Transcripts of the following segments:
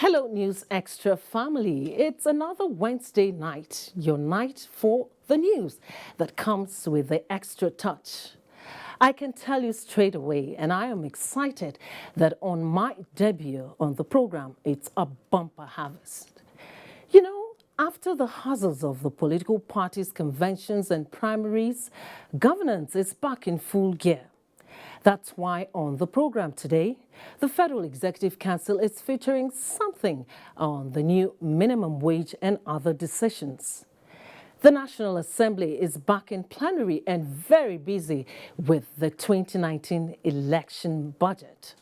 Hello, News Extra family. It's another Wednesday night, your night for the news that comes with the extra touch. I can tell you straight away, and I am excited that on my debut on the program, it's a bumper harvest. You know, after the hassles of the political parties' conventions and primaries, governance is back in full gear. That's why on the program today, the Federal Executive Council is featuring something on the new minimum wage and other decisions. The National Assembly is back in plenary and very busy with the 2019 election budget.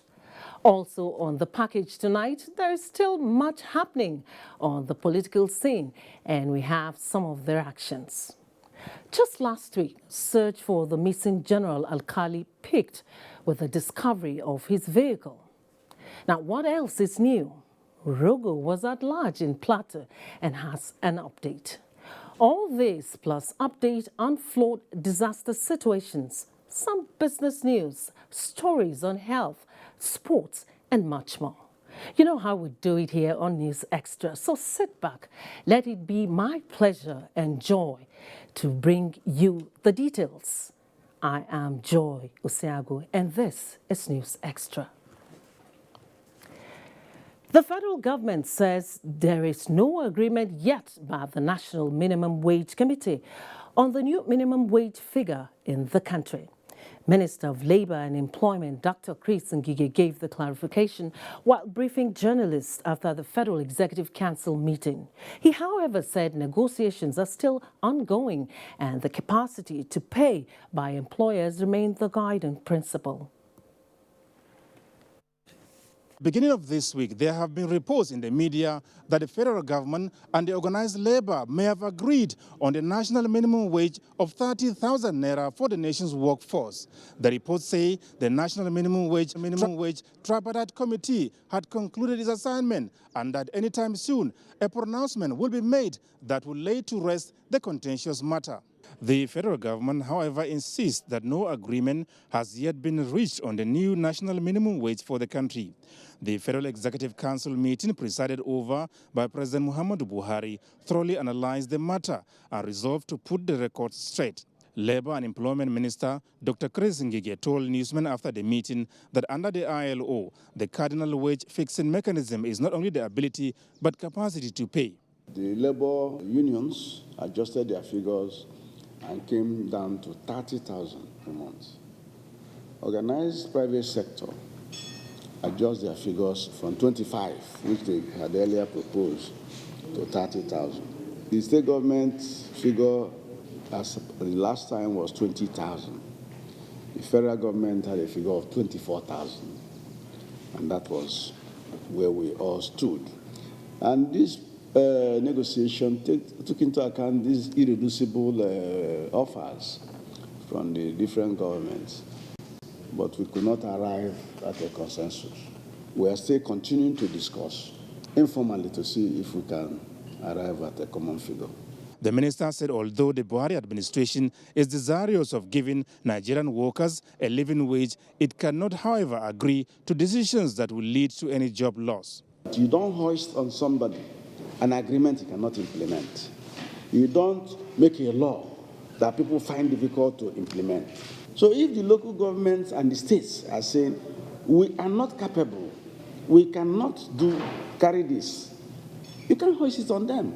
Also on the package tonight, there is still much happening on the political scene, and we have some of their actions. Just last week, search for the missing General Alkali peaked with the discovery of his vehicle. Now, what else is new? Rogo was at large in Plateau and has an update. All this plus update on flood disaster situations, some business news, stories on health, sports, and much more. You know how we do it here on News Extra, so sit back. Let it be my pleasure and joy to bring you the details. I am Joy Usiagu, and this is News Extra. The federal government says there is no agreement yet by the National Minimum Wage Committee on the new minimum wage figure in the country. Minister of Labour and Employment, Dr. Chris Ngige, gave the clarification while briefing journalists after the Federal Executive Council meeting. He, however, said negotiations are still ongoing and the capacity to pay by employers remains the guiding principle. Beginning of this week, there have been reports in the media that the federal government and the organized labor may have agreed on the national minimum wage of 30,000 naira for the nation's workforce. The reports say the national minimum wage tripartite committee had concluded its assignment and that anytime soon a pronouncement will be made that will lay to rest the contentious matter. The federal government, however, insists that no agreement has yet been reached on the new national minimum wage for the country. The Federal Executive Council meeting, presided over by President Muhammadu Buhari, thoroughly analyzed the matter and resolved to put the record straight. Labour and Employment Minister Dr. Chris Ngige told newsmen after the meeting that under the ILO, the cardinal wage fixing mechanism is not only the ability but capacity to pay. The labour unions adjusted their figures and came down to 30,000 a month. Organized private sector adjust their figures from 25, which they had earlier proposed, to 30,000. The state government figure as the last time was 20,000. The federal government had a figure of 24,000, and that was where we all stood. And this negotiation took into account these irreducible offers from the different governments, but we could not arrive at a consensus. We are still continuing to discuss informally to see if we can arrive at a common figure. The minister said although the Buhari administration is desirous of giving Nigerian workers a living wage, it cannot, however, agree to decisions that will lead to any job loss. You don't hoist on somebody an agreement you cannot implement. You don't make a law that people find difficult to implement. So if the local governments and the states are saying, we are not capable, we cannot carry this, you can hoist it on them.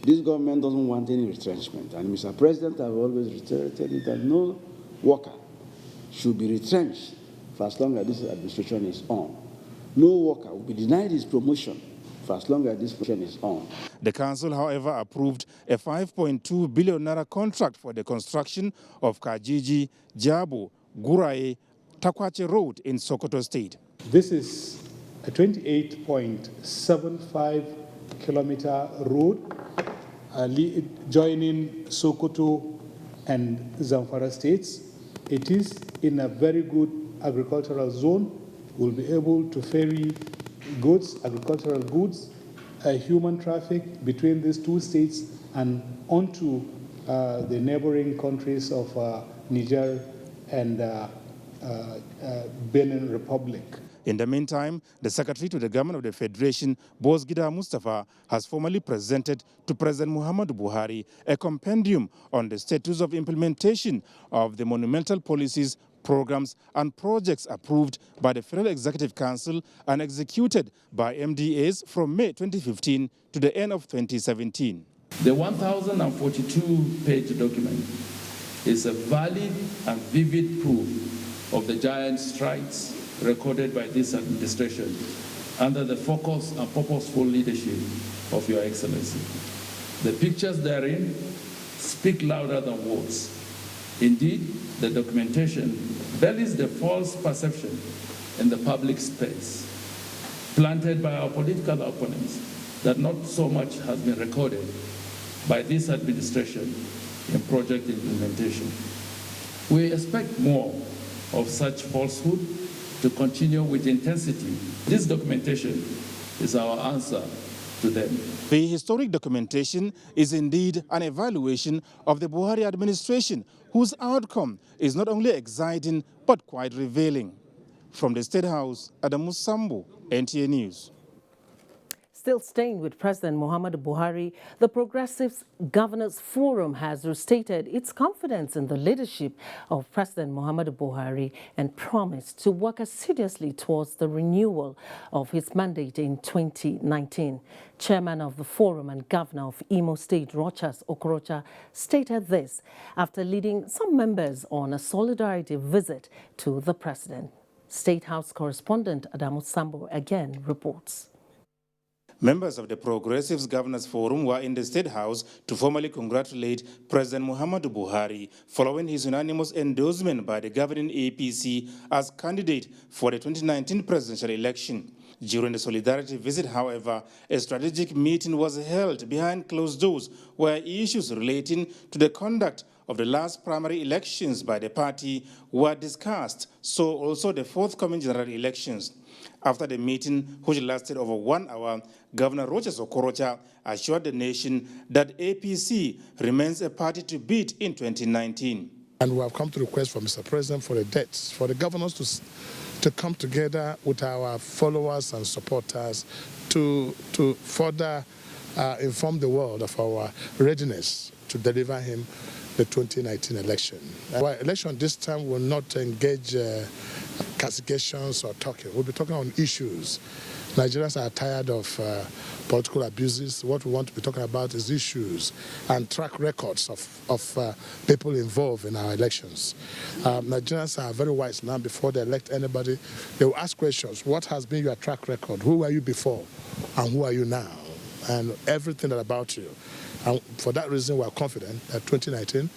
This government doesn't want any retrenchment. And Mr. President, I've always reiterated it that no worker should be retrenched for as long as this administration is on. No worker will be denied his promotion for as long as this promotion is on. The council, however, approved a 5.2 billion naira contract for the construction of Kajiji, Jabo, Guraye, Takwache Road in Sokoto State. This is a 28.75 kilometer road joining Sokoto and Zamfara states. It is in a very good agricultural zone. We'll be able to ferry goods, agricultural goods, human traffic between these two states and onto the neighboring countries of Niger and Benin Republic. In the meantime, the Secretary to the Government of the Federation, Bosgida Mustafa, has formally presented to President Muhammadu Buhari a compendium on the status of implementation of the monumental policies, programs and projects approved by the Federal Executive Council and executed by MDAs from May 2015 to the end of 2017. The 1,042-page document is a valid and vivid proof of the giant strides recorded by this administration under the focus and purposeful leadership of Your Excellency. The pictures therein speak louder than words. Indeed, the documentation belies the false perception in the public space planted by our political opponents that not so much has been recorded by this administration in project implementation. We expect more of such falsehood to continue with intensity. This documentation is our answer to them. The historic documentation is indeed an evaluation of the Buhari administration, whose outcome is not only exciting but quite revealing. From the State House, Adamu Sambo, NTA News. Still staying with President Muhammadu Buhari, the Progressives Governors Forum has restated its confidence in the leadership of President Muhammadu Buhari and promised to work assiduously towards the renewal of his mandate in 2019. Chairman of the forum and Governor of Imo State, Rochas Okorocha, stated this after leading some members on a solidarity visit to the president. State House correspondent Adamu Sambo again reports. Members of the Progressives Governors Forum were in the State House to formally congratulate President Muhammadu Buhari following his unanimous endorsement by the governing APC as candidate for the 2019 presidential election. During the solidarity visit, however, a strategic meeting was held behind closed doors where issues relating to the conduct of the last primary elections by the party were discussed, so also the forthcoming general elections. After the meeting, which lasted over 1 hour, Governor Rochas Okorocha assured the nation that APC remains a party to beat in 2019. And we have come to request from Mr. President for the dates, for the governors to come together with our followers and supporters to further inform the world of our readiness to deliver him the 2019 election. Our election this time will not engage castigations or talking. We'll be talking on issues. Nigerians are tired of political abuses. What we want to be talking about is issues and track records of people involved in our elections. Nigerians are very wise now. Before they elect anybody, they will ask questions. What has been your track record? Who were you before and who are you now? And everything about you. And for that reason, we are confident that 2019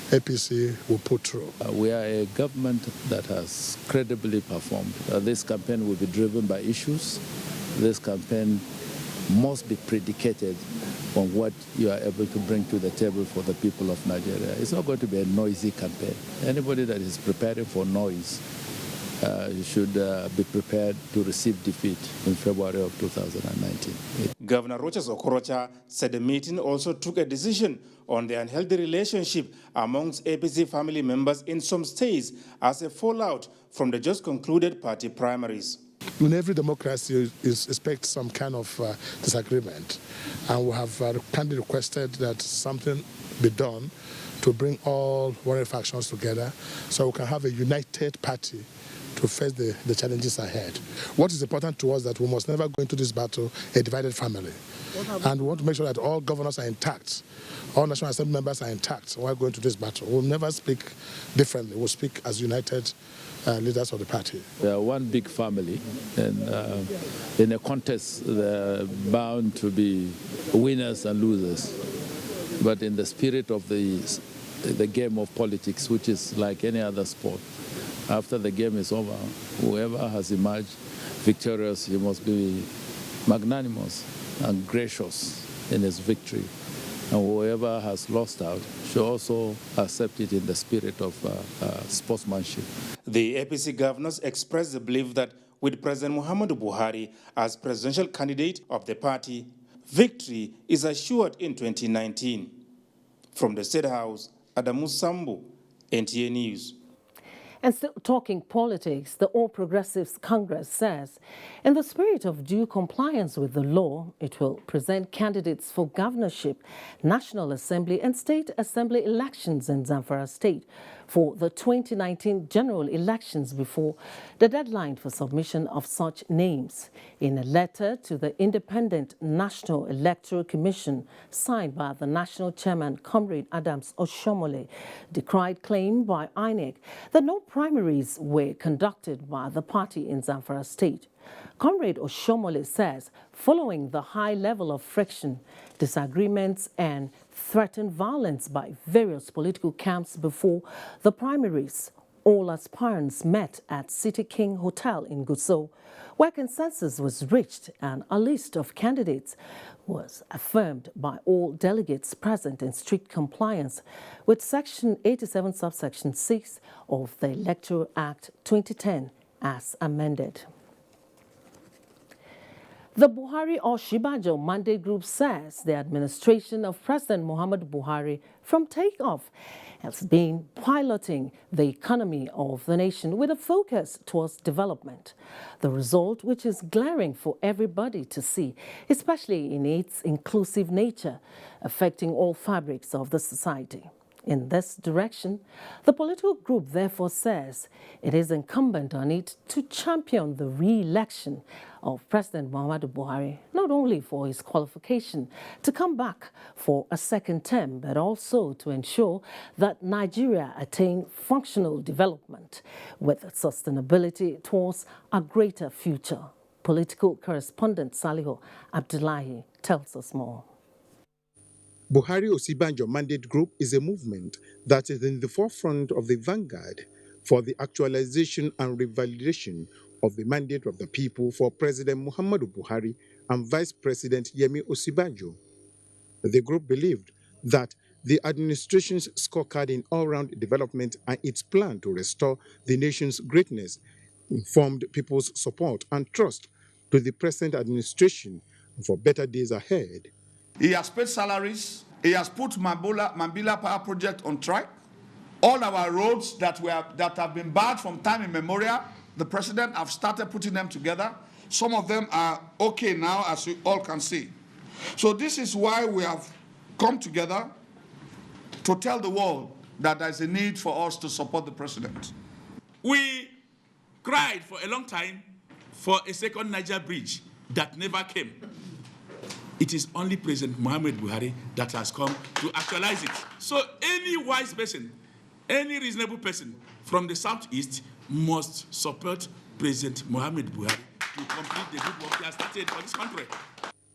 APC will put through. We are a government that has credibly performed. This campaign will be driven by issues. This campaign must be predicated on what you are able to bring to the table for the people of Nigeria. It's not going to be a noisy campaign. Anybody that is preparing for noise should be prepared to receive defeat in February of 2019. Governor Rochas Okorocha said the meeting also took a decision on the unhealthy relationship amongst APC family members in some states as a fallout from the just concluded party primaries. In every democracy, you expect some kind of disagreement, and we have kindly requested that something be done to bring all warring factions together so we can have a united party to face the challenges ahead. What is important to us is that we must never go into this battle a divided family. And we want to make sure that all governors are intact, all National Assembly members are intact while going to this battle. We'll never speak differently. We'll speak as united leaders of the party. We are one big family, and in a contest, there are bound to be winners and losers. But in the spirit of the game of politics, which is like any other sport, after the game is over, whoever has emerged victorious, he must be magnanimous and gracious in his victory. And whoever has lost out should also accept it in the spirit of sportsmanship. The APC governors expressed the belief that with President Muhammadu Buhari as presidential candidate of the party, victory is assured in 2019. From the State House, Adamu Sambo, NTA News. And still talking politics, the All Progressives Congress says, in the spirit of due compliance with the law, it will present candidates for governorship, National Assembly and State Assembly elections in Zamfara State for the 2019 general elections before the deadline for submission of such names. In a letter to the Independent National Electoral Commission signed by the National Chairman, Comrade Adams Oshomole, decried claim by INEC that no primaries were conducted by the party in Zamfara State. Comrade Oshomole says, following the high level of friction, disagreements and threatened violence by various political camps before the primaries, all aspirants met at City King Hotel in Gusau, where consensus was reached and a list of candidates was affirmed by all delegates present in strict compliance with Section 87, subsection 6 of the Electoral Act 2010 as amended. The Buhari Oshibajo Mandate Group says the administration of President Muhammadu Buhari from takeoff has been piloting the economy of the nation with a focus towards development. The result, which is glaring for everybody to see, especially in its inclusive nature, affecting all fabrics of the society. In this direction, the political group therefore says it is incumbent on it to champion the re-election of President Muhammadu Buhari, not only for his qualification to come back for a second term, but also to ensure that Nigeria attain functional development with sustainability towards a greater future. Political correspondent Salihu Abdullahi tells us more. Buhari Osibanjo Mandate Group is a movement that is in the forefront of the vanguard for the actualization and revalidation of the mandate of the people for President Muhammadu Buhari and Vice President Yemi Osibanjo. The group believed that the administration's scorecard in all-round development and its plan to restore the nation's greatness informed people's support and trust to the present administration for better days ahead. He has paid salaries. He has put Mambila Power Project on track. All our roads that have been barred from time immemorial, the president have started putting them together. Some of them are okay now, as you all can see. So this is why we have come together to tell the world that there is a need for us to support the president. We cried for a long time for a second Niger bridge that never came. It is only President Muhammadu Buhari that has come to actualize it. So any wise person, any reasonable person from the southeast must support President Muhammadu Buhari to complete the good work he has started for this country.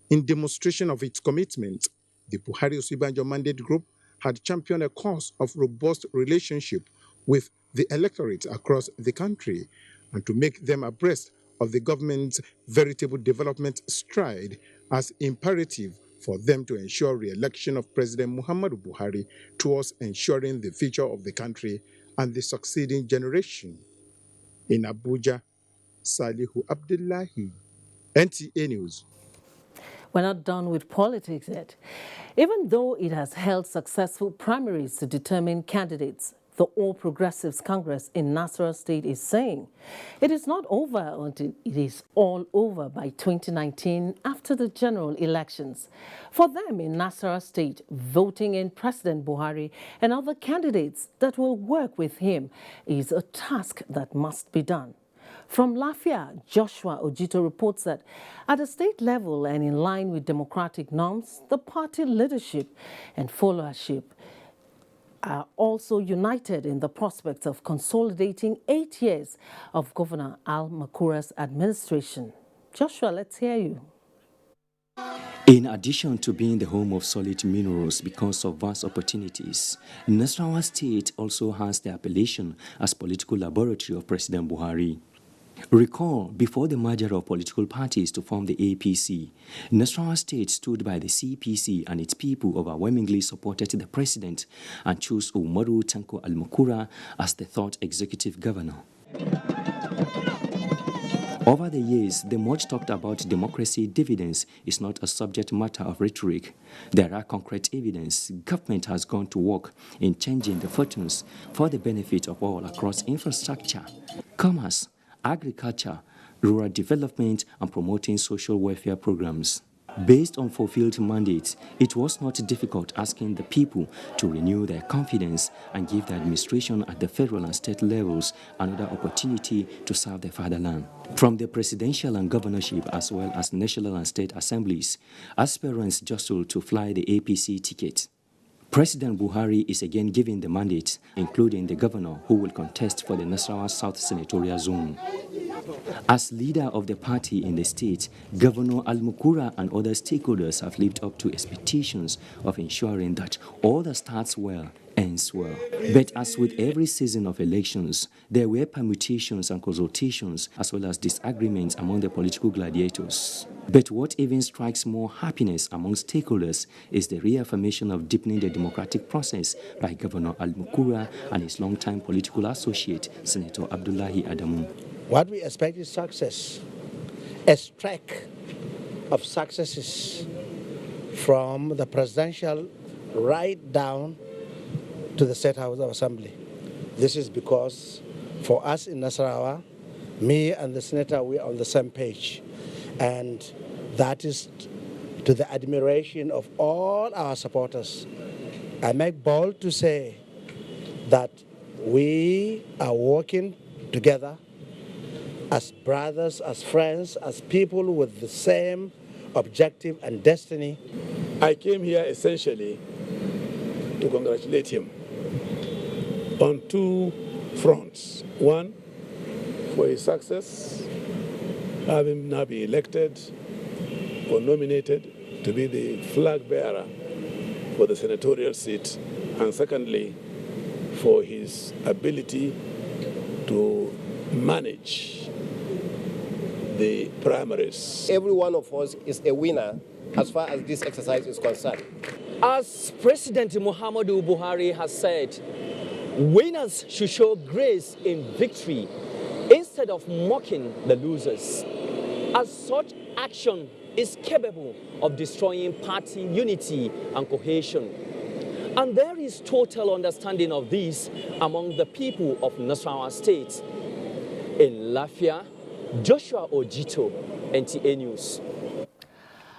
In demonstration of its commitment, the Buhari Osibanjo Mandate Group had championed a course of robust relationship with the electorate across the country and to make them abreast of the government's veritable development stride as imperative for them to ensure re-election of President Muhammadu Buhari towards ensuring the future of the country and the succeeding generation. In Abuja, Salihu Abdullahi, NTA News. We're not done with politics yet. Even though it has held successful primaries to determine candidates, the All Progressives Congress in Nasarawa State is saying it is not over until it is all over by 2019 after the general elections. For them in Nasarawa State, voting in President Buhari and other candidates that will work with him is a task that must be done. From Lafia, Joshua Ojito reports that at the state level and in line with democratic norms, the party leadership and followership are also united in the prospect of consolidating 8 years of Governor Al Makura's administration. Joshua, let's hear you. In addition to being the home of solid minerals because of vast opportunities, Nasarawa State also has the appellation as political laboratory of President Buhari. Recall, before the merger of political parties to form the APC, Nasarawa State stood by the CPC and its people overwhelmingly supported the president and chose Umaru Tanko Al-Makura as the third executive governor. Over the years, the much talked about democracy dividends is not a subject matter of rhetoric. There are concrete evidence government has gone to work in changing the fortunes for the benefit of all across infrastructure, commerce, agriculture, rural development, and promoting social welfare programs. Based on fulfilled mandates, it was not difficult asking the people to renew their confidence and give the administration at the federal and state levels another opportunity to serve the fatherland. From the presidential and governorship as well as national and state assemblies, aspirants jostle to fly the APC ticket. President Buhari is again given the mandate, including the governor who will contest for the Nasarawa South Senatorial Zone. As leader of the party in the state, Governor Al-Mukura and other stakeholders have lived up to expectations of ensuring that all that starts well ends well. But as with every season of elections, there were permutations and consultations as well as disagreements among the political gladiators. But what even strikes more happiness among stakeholders is the reaffirmation of deepening the democratic process by Governor Al-Mukura and his longtime political associate, Senator Abdullahi Adamu. What we expect is success, a streak of successes from the presidential right down to the State House of Assembly. This is because for us in Nasarawa, me and the Senator, we are on the same page. And that is to the admiration of all our supporters. I make bold to say that we are working together as brothers, as friends, as people with the same objective and destiny. I came here essentially to congratulate him on two fronts. One, for his success, having now been elected or nominated to be the flag bearer for the senatorial seat, and secondly, for his ability to manage the primaries. Every one of us is a winner as far as this exercise is concerned. As President Muhammadu Buhari has said, winners should show grace in victory instead of mocking the losers, as such action is capable of destroying party unity and cohesion. And there is total understanding of this among the people of Nasarawa State. In Lafia, Joshua Ojito, NTA News.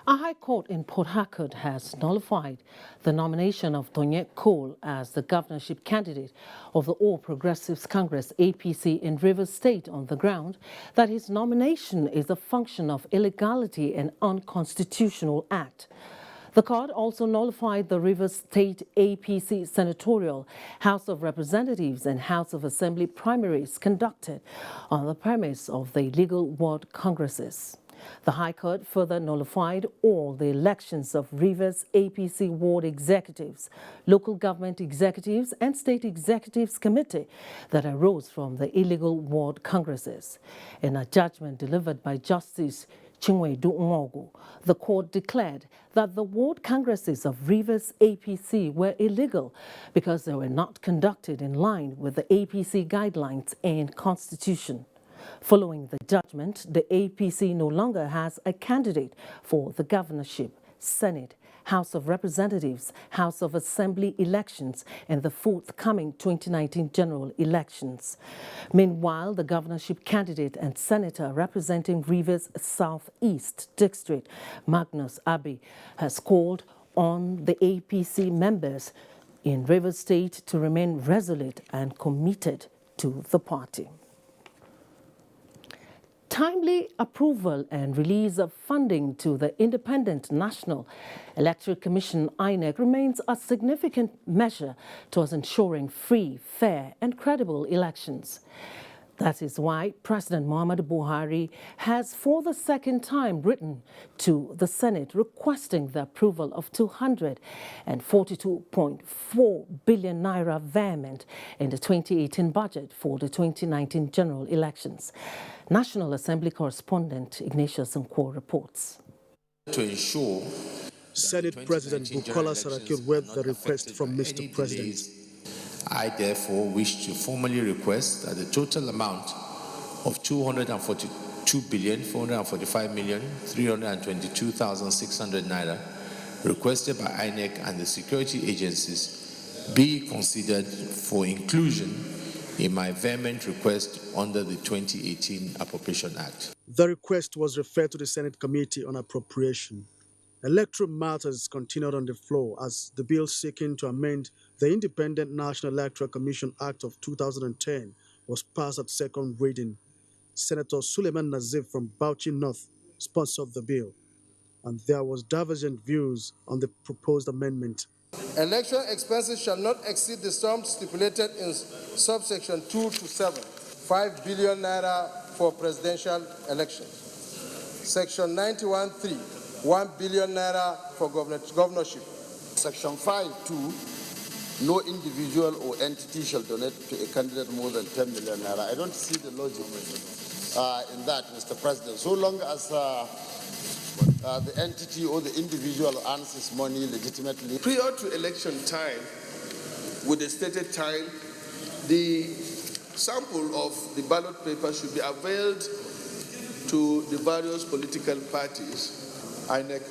A high court in Port Harcourt has nullified the nomination of Tonye Cole as the governorship candidate of the All Progressives Congress APC in Rivers State on the ground that his nomination is a function of illegality and unconstitutional act. The court also nullified the Rivers State APC Senatorial, House of Representatives and House of Assembly primaries conducted on the premise of the illegal ward congresses. The High Court further nullified all the elections of Rivers APC ward executives, local government executives and state executives committee that arose from the illegal ward congresses. In a judgment delivered by Justice Chinwedu Nwogu, the court declared that the ward congresses of Rivers APC were illegal because they were not conducted in line with the APC guidelines and constitution. Following the judgment, the APC no longer has a candidate for the governorship, Senate, House of Representatives, House of Assembly elections, and the forthcoming 2019 general elections. Meanwhile, the governorship candidate and senator representing Rivers Southeast District, Magnus Abbey, has called on the APC members in Rivers State to remain resolute and committed to the party. Timely approval and release of funding to the Independent National Electoral Commission (INEC) remains a significant measure towards ensuring free, fair and credible elections. That is why President Muhammadu Buhari has for the second time written to the Senate requesting the approval of 242.4 billion naira vehement in the 2018 budget for the 2019 general elections. National Assembly correspondent Ignatius Nkwo reports. To ensure Senate President Bukola Saraki read the request from Mr. President. I therefore wish to formally request that the total amount of 242 2,445,322,600 naira requested by INEC and the security agencies be considered for inclusion in my vehement request under the 2018 Appropriation Act. The request was referred to the Senate Committee on Appropriation. Electoral matters continued on the floor as the bill seeking to amend the Independent National Electoral Commission Act of 2010 was passed at second reading. Senator Suleiman Nazif from Bauchi North sponsored the bill, and there was divergent views on the proposed amendment. Election expenses shall not exceed the sum stipulated in subsection 2 to 7, 5 billion naira for presidential elections. Section 91.3, 1 billion naira for governorship. Section 5.2, no individual or entity shall donate to a candidate more than 10 million naira. I don't see the logic in that, Mr. President. So long as the entity or the individual earns his money legitimately. Prior to election time, with the stated time, the sample of the ballot paper should be availed to the various political parties. INEC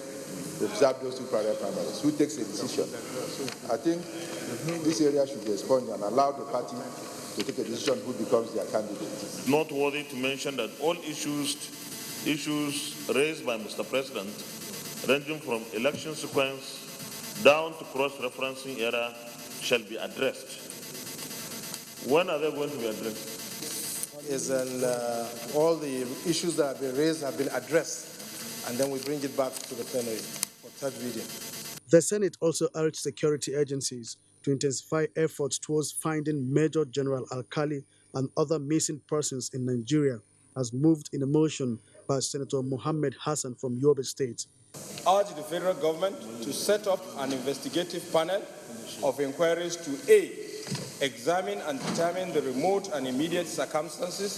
observe those two primaries. Who takes a decision? I think this area should be expunged and allow the party to take a decision who becomes their candidate. Noteworthy to mention that all issues raised by Mr. President, ranging from election sequence down to cross-referencing error, shall be addressed. When are they going to be addressed? All the issues that have been raised have been addressed, and then we bring it back to the plenary for third reading. The Senate also urged security agencies to intensify efforts towards finding Major General Alkali and other missing persons in Nigeria, as moved in a motion by Senator Mohammed Hassan from Yobe State. Urge the federal government to set up an investigative panel of inquiries to A, examine and determine the remote and immediate circumstances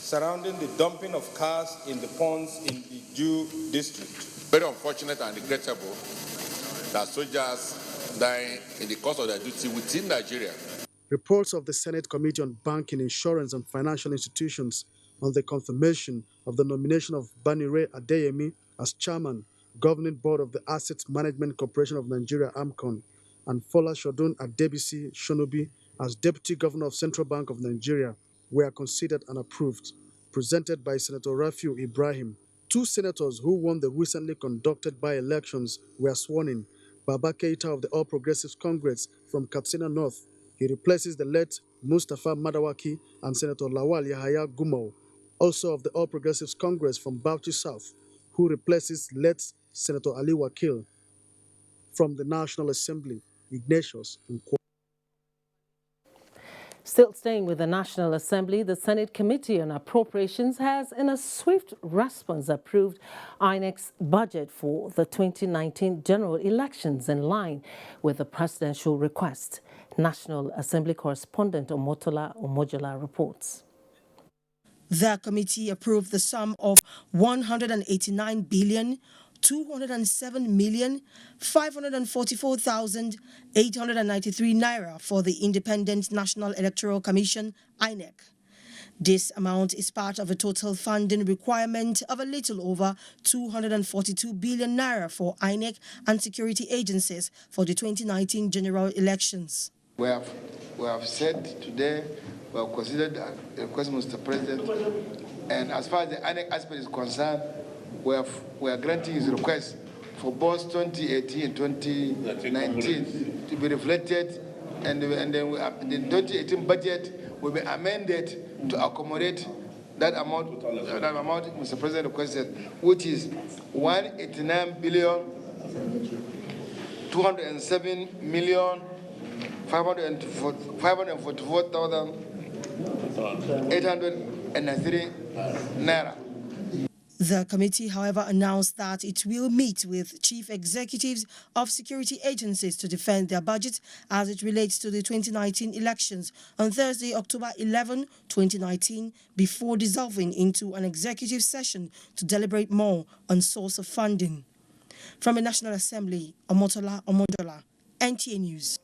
surrounding the dumping of cars in the ponds in the Jew district. Very unfortunate and regrettable that soldiers die in the course of their duty within Nigeria. Reports of the Senate Committee on Banking, Insurance and Financial Institutions on the confirmation of the nomination of Banire Adeyemi as chairman, governing board of the Asset Management Corporation of Nigeria, AMCON, and Fola Shodun Adebisi Shonobi as deputy governor of Central Bank of Nigeria were considered and approved, presented by Senator Rafiu Ibrahim. Two senators who won the recently conducted by-elections were sworn in. Baba Keita of the All Progressives Congress from Katsina North. He replaces the late Mustafa Madawaki and Senator Lawal Yahaya Gumo, also of the All Progressives Congress from Bauchi South, who replaces late Senator Ali Wakil from the National Assembly, Ignatius Nkwo. Still staying with the National Assembly, the Senate Committee on Appropriations has, in a swift response, approved INEC's budget for the 2019 general elections in line with the presidential request. National Assembly correspondent Omotola Omojola reports. The committee approved the sum of 189,207,544,893 naira for the Independent National Electoral Commission, INEC. This amount is part of a total funding requirement of a little over 242 billion naira for INEC and security agencies for the 2019 general elections. We have said today, we have considered the request, Mr. President, and as far as the INEC aspect is concerned, we are granting his request for both 2018 and 2019 to be reflected, and then the 2018 budget will be amended to accommodate that amount Mr. President requested, which is 189,207,544,893 naira. The committee, however, announced that it will meet with chief executives of security agencies to defend their budget as it relates to the 2019 elections on Thursday, October 11, 2019, before dissolving into an executive session to deliberate more on source of funding. From the National Assembly, Omotola Omojola, NTA News.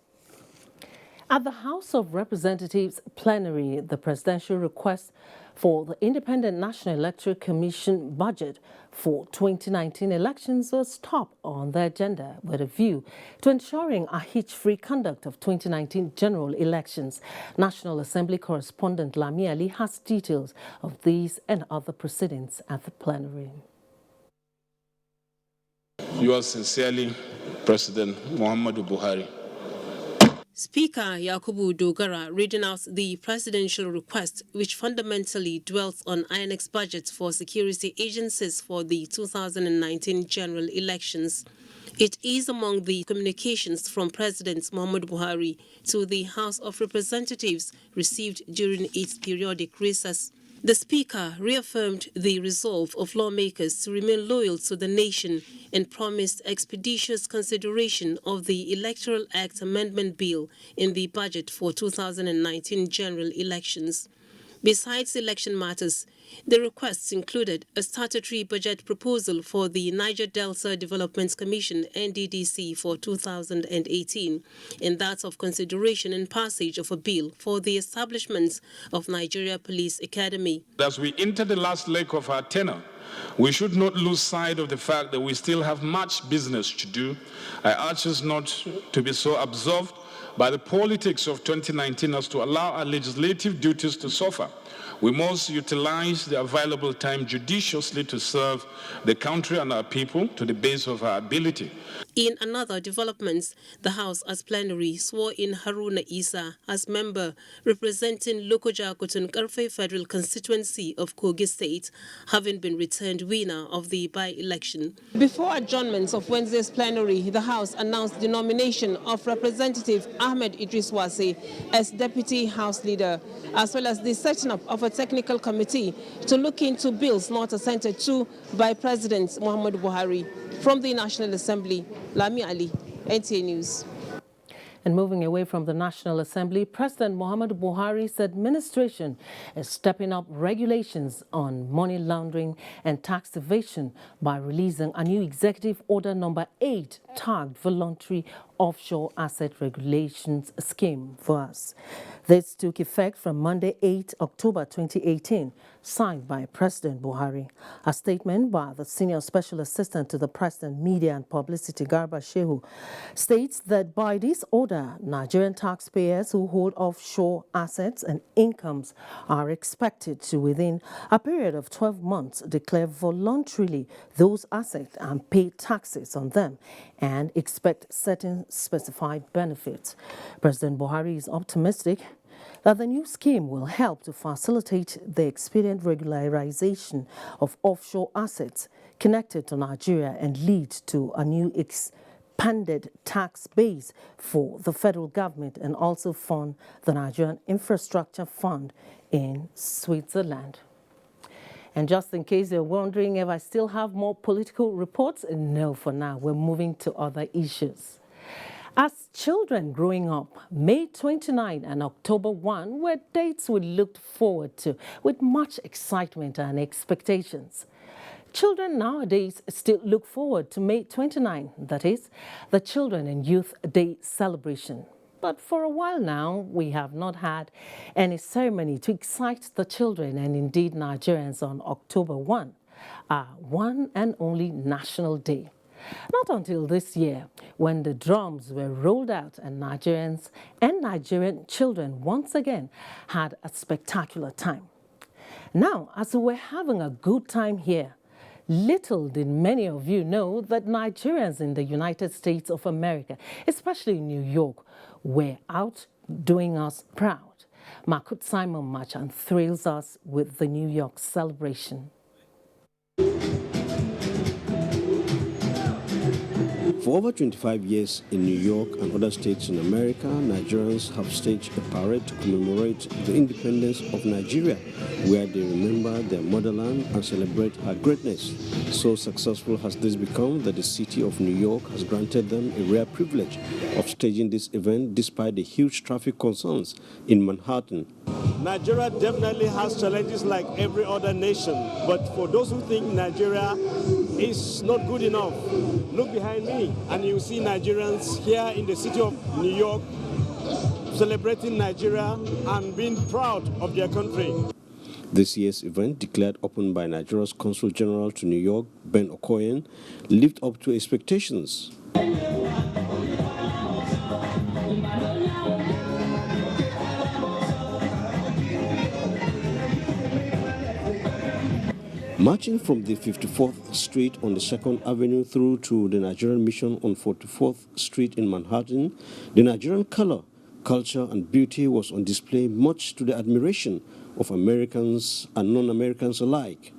At the House of Representatives plenary, the presidential request for the Independent National Electoral Commission budget for 2019 elections was top on the agenda with a view to ensuring a hitch-free conduct of 2019 general elections. National Assembly correspondent Lami Ali has details of these and other proceedings at the plenary. Yours sincerely, President Muhammadu Buhari. Speaker Yakubu Dogara reading out the presidential request, which fundamentally dwells on INEC's budget for security agencies for the 2019 general elections. It is among the communications from President Muhammadu Buhari to the House of Representatives received during its periodic recess. The Speaker reaffirmed the resolve of lawmakers to remain loyal to the nation and promised expeditious consideration of the Electoral Act Amendment Bill in the budget for 2019 general elections. Besides election matters, the requests included a statutory budget proposal for the Niger Delta Development Commission (NDDC) for 2018, and that of consideration and passage of a bill for the establishment of Nigeria Police Academy. As we enter the last leg of our tenure, we should not lose sight of the fact that we still have much business to do. I urge us not to be so absorbed by the politics of 2019 as to allow our legislative duties to suffer. We must utilize the available time judiciously to serve the country and our people to the best of our ability. In another development, the House as plenary swore in Haruna Isa as member representing Lokoja Kotun-Karfe Federal Constituency of Kogi State, having been returned winner of the by-election. Before adjournment of Wednesday's plenary, the House announced the nomination of Representative Ahmed Idris Wase as Deputy House Leader, as well as the setting up of a technical committee to look into bills not assented to by President Muhammadu Buhari. From the National Assembly, Lami Ali, NTA News. And moving away from the National Assembly, President Muhammadu Buhari's administration is stepping up regulations on money laundering and tax evasion by releasing a new Executive Order Number 8 tagged Voluntary Offshore Asset Regulations Scheme for us. This took effect from Monday, 8 October 2018, signed by President Buhari. A statement by the Senior Special Assistant to the President, Media and Publicity, Garba Shehu, states that by this order, Nigerian taxpayers who hold offshore assets and incomes are expected to, within a period of 12 months, declare voluntarily those assets and pay taxes on them and expect certain specified benefits. President Buhari is optimistic that the new scheme will help to facilitate the expedient regularization of offshore assets connected to Nigeria and lead to a new expanded tax base for the federal government and also fund the Nigerian Infrastructure Fund in Switzerland. And just in case you're wondering if I still have more political reports, no, for now, we're moving to other issues. As children growing up, May 29 and October 1 were dates we looked forward to with much excitement and expectations. Children nowadays still look forward to May 29, that is, the Children and Youth Day celebration. But for a while now, we have not had any ceremony to excite the children and indeed Nigerians on October 1, our one and only national day. Not until this year, when the drums were rolled out and Nigerians and Nigerian children once again had a spectacular time. Now, as we were having a good time here, little did many of you know that Nigerians in the United States of America, especially in New York, were out doing us proud. Makut Simon Marchand thrills us with the New York celebration. For over 25 years in New York and other states in America, Nigerians have staged a parade to commemorate the independence of Nigeria, where they remember their motherland and celebrate her greatness. So successful has this become that the city of New York has granted them a rare privilege of staging this event despite the huge traffic concerns in Manhattan. Nigeria definitely has challenges like every other nation, but for those who think Nigeria is not good enough, look behind me and you'll see Nigerians here in the city of New York celebrating Nigeria and being proud of their country. This year's event, declared open by Nigeria's Consul General to New York, Ben Okoyen, lived up to expectations. Marching from the 54th Street on the 2nd Avenue through to the Nigerian Mission on 44th Street in Manhattan, the Nigerian color, culture and beauty was on display, much to the admiration of Americans and non-Americans alike.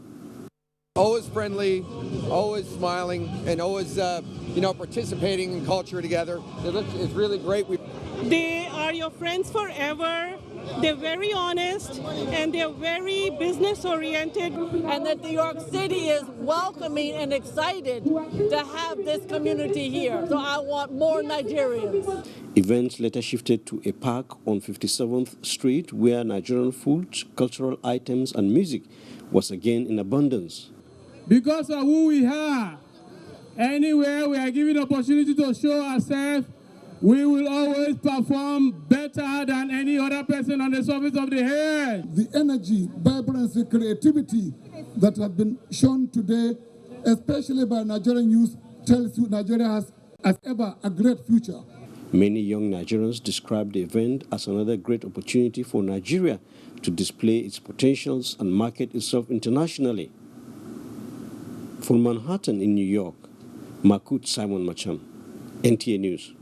Always friendly, always smiling, and always, participating in culture together. It's really great. They are your friends forever. They're very honest and they're very business oriented. And that New York City is welcoming and excited to have this community here. So I want more Nigerians. Events later shifted to a park on 57th Street where Nigerian food, cultural items and music was again in abundance. Because of who we are, anywhere we are given opportunity to show ourselves, we will always perform better than any other person on the surface of the earth. The energy, vibrancy, creativity that have been shown today, especially by Nigerian youth, tells you Nigeria has, as ever, a great future. Many young Nigerians described the event as another great opportunity for Nigeria to display its potentials and market itself internationally. From Manhattan in New York, Makut Simon Macham, NTA News.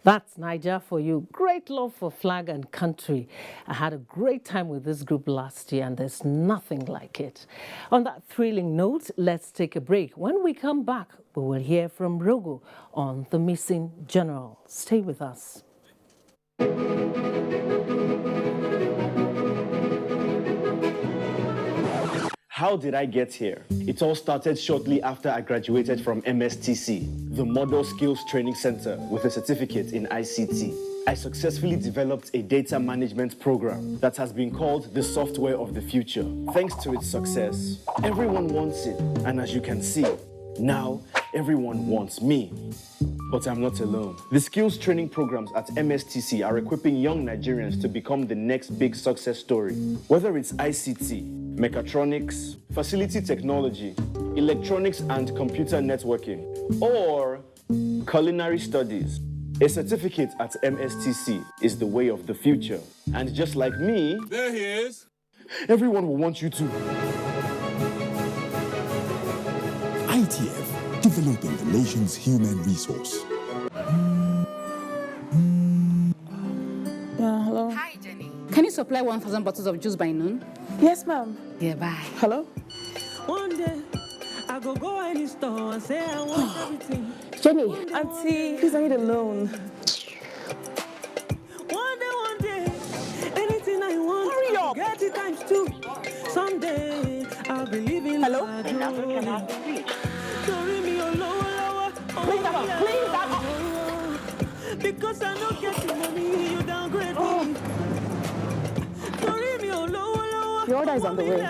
That's Niger for you. Great love for flag and country. I had a great time with this group last year and there's nothing like it. On that thrilling note, let's take a break. When we come back, we will hear from Rogo on the missing general. Stay with us. How did I get here? It all started shortly after I graduated from MSTC, the Model Skills Training Center with a certificate in ICT. I successfully developed a data management program that has been called the software of the future. Thanks to its success, everyone wants it, and as you can see, now everyone wants me. But I'm not alone. The skills training programs at MSTC are equipping young Nigerians to become the next big success story. Whether it's ICT, mechatronics, facility technology, electronics and computer networking, or culinary studies, a certificate at MSTC is the way of the future. And just like me, there he is. Everyone will want you to. ITF, developing the nation's human resource. Hello. Hi, Jenny. Can you supply 1,000 bottles of juice by noon? Yes, ma'am. Yeah, bye. Hello. One day, I go any store and say I want everything. Jenny, auntie, please, I need a loan. One day, anything I want. Hurry up. Get it times 2. Someday, I'll be living. Hello. Clean that up. Clean that up. Because I don't get the money, you downgrade me. Your order is on the way.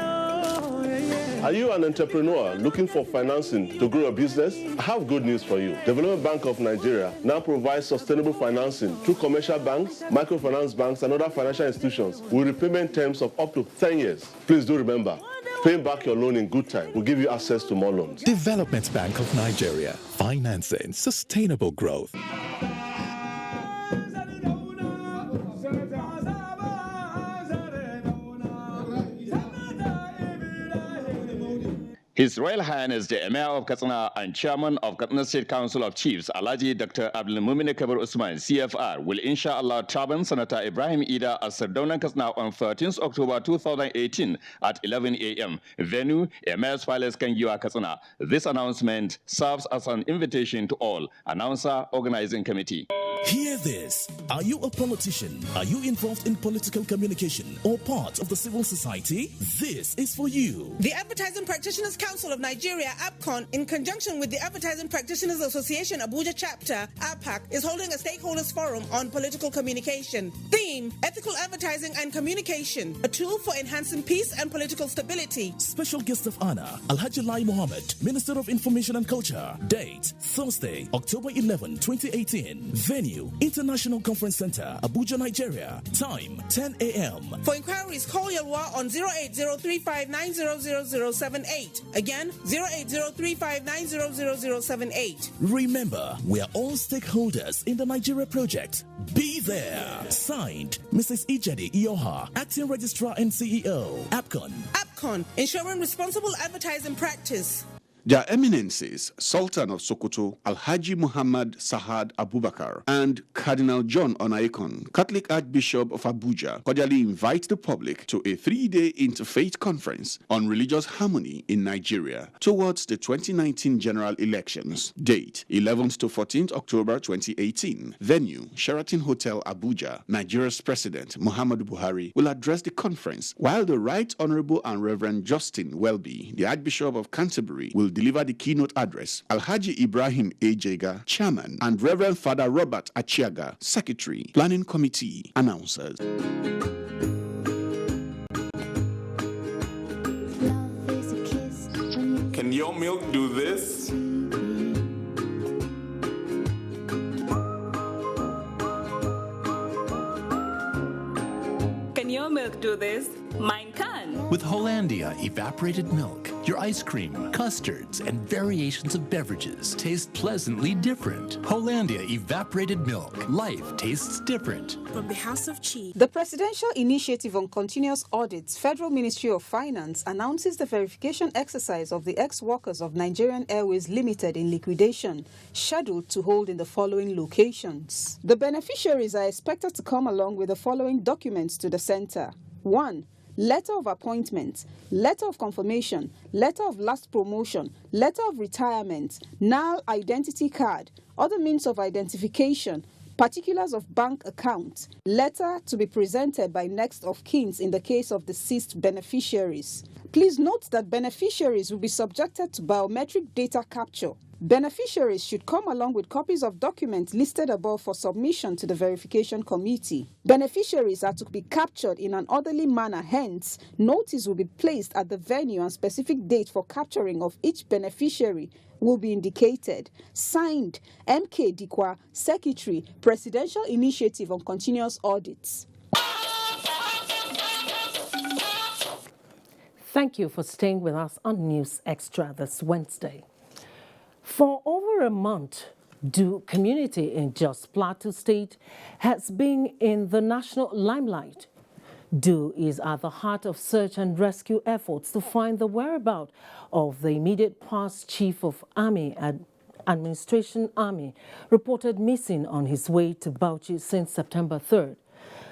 Are you an entrepreneur looking for financing to grow a business? I have good news for you. Development Bank of Nigeria now provides sustainable financing through commercial banks, microfinance banks, and other financial institutions with repayment terms of up to 10 years. Please do remember, paying back your loan in good time will give you access to more loans. Development Bank of Nigeria, financing sustainable growth. His Royal Highness the Emir of Katsina and Chairman of Katsina State Council of Chiefs, Alhaji Dr. Abdulmumin Kabir Usman, CFR, will inshallah turban Senator Ibrahim Ida at Sardauna Katsina on 13th October 2018 at 11 a.m. Venue, Emir's Palace, Kangiwa, Katsina. This announcement serves as an invitation to all. Announcer, Organizing Committee. Hear this. Are you a politician? Are you involved in political communication or part of the civil society? This is for you. The Advertising Practitioners Council of Nigeria, APCON, in conjunction with the Advertising Practitioners Association Abuja Chapter, APAC, is holding a stakeholders forum on political communication. Theme: AIM, Ethical Advertising and Communication, a tool for enhancing peace and political stability. Special guest of honor, Alhaji Lai Mohammed, Minister of Information and Culture. Date, Thursday, October 11, 2018. Venue, International Conference Center, Abuja, Nigeria. Time, 10 a.m. For inquiries, call Yelwa on 08035900078. Again, 08035900078. Remember, we are all stakeholders in the Nigeria project. Be there. Signed, Mrs. Ijedi Ioha, Acting Registrar and CEO, APCON. APCON, ensuring responsible advertising practice. Their Eminences, Sultan of Sokoto, Alhaji Muhammad Sahad Abubakar, and Cardinal John Onaikon, Catholic Archbishop of Abuja, cordially invite the public to a 3-day interfaith conference on religious harmony in Nigeria towards the 2019 general elections. Date, 11th to 14th October 2018. Venue, Sheraton Hotel, Abuja. Nigeria's President, Muhammadu Buhari, will address the conference, while the Right Honorable and Reverend Justin Welby, the Archbishop of Canterbury, will deliver the keynote address. Alhaji Ibrahim Ejega, Chairman, and Reverend Father Robert Achiaga, Secretary, Planning Committee, announcers. Can your milk do this? Can your milk do this? Mine can. With Hollandia evaporated milk, your ice cream, custards, and variations of beverages taste pleasantly different. Hollandia evaporated milk. Life tastes different. From the House of Cheese. The Presidential Initiative on Continuous Audits, Federal Ministry of Finance, announces the verification exercise of the ex-workers of Nigerian Airways Limited in liquidation, scheduled to hold in the following locations. The beneficiaries are expected to come along with the following documents to the center. 1. Letter of appointment, letter of confirmation, letter of last promotion, letter of retirement, NAL identity card, other means of identification, particulars of bank account, letter to be presented by next of kin in the case of deceased beneficiaries. Please note that beneficiaries will be subjected to biometric data capture. Beneficiaries should come along with copies of documents listed above for submission to the verification committee. Beneficiaries are to be captured in an orderly manner, hence, notice will be placed at the venue and specific date for capturing of each beneficiary will be indicated. Signed, M.K. Dikwa, Secretary, Presidential Initiative on Continuous Audits. Thank you for staying with us on News Extra this Wednesday. For over a month, the community in Jos Plateau State has been in the national limelight. DO is at the heart of search and rescue efforts to find the whereabouts of the immediate past Chief of Army Administration Army, reported missing on his way to Bauchi since September 3rd.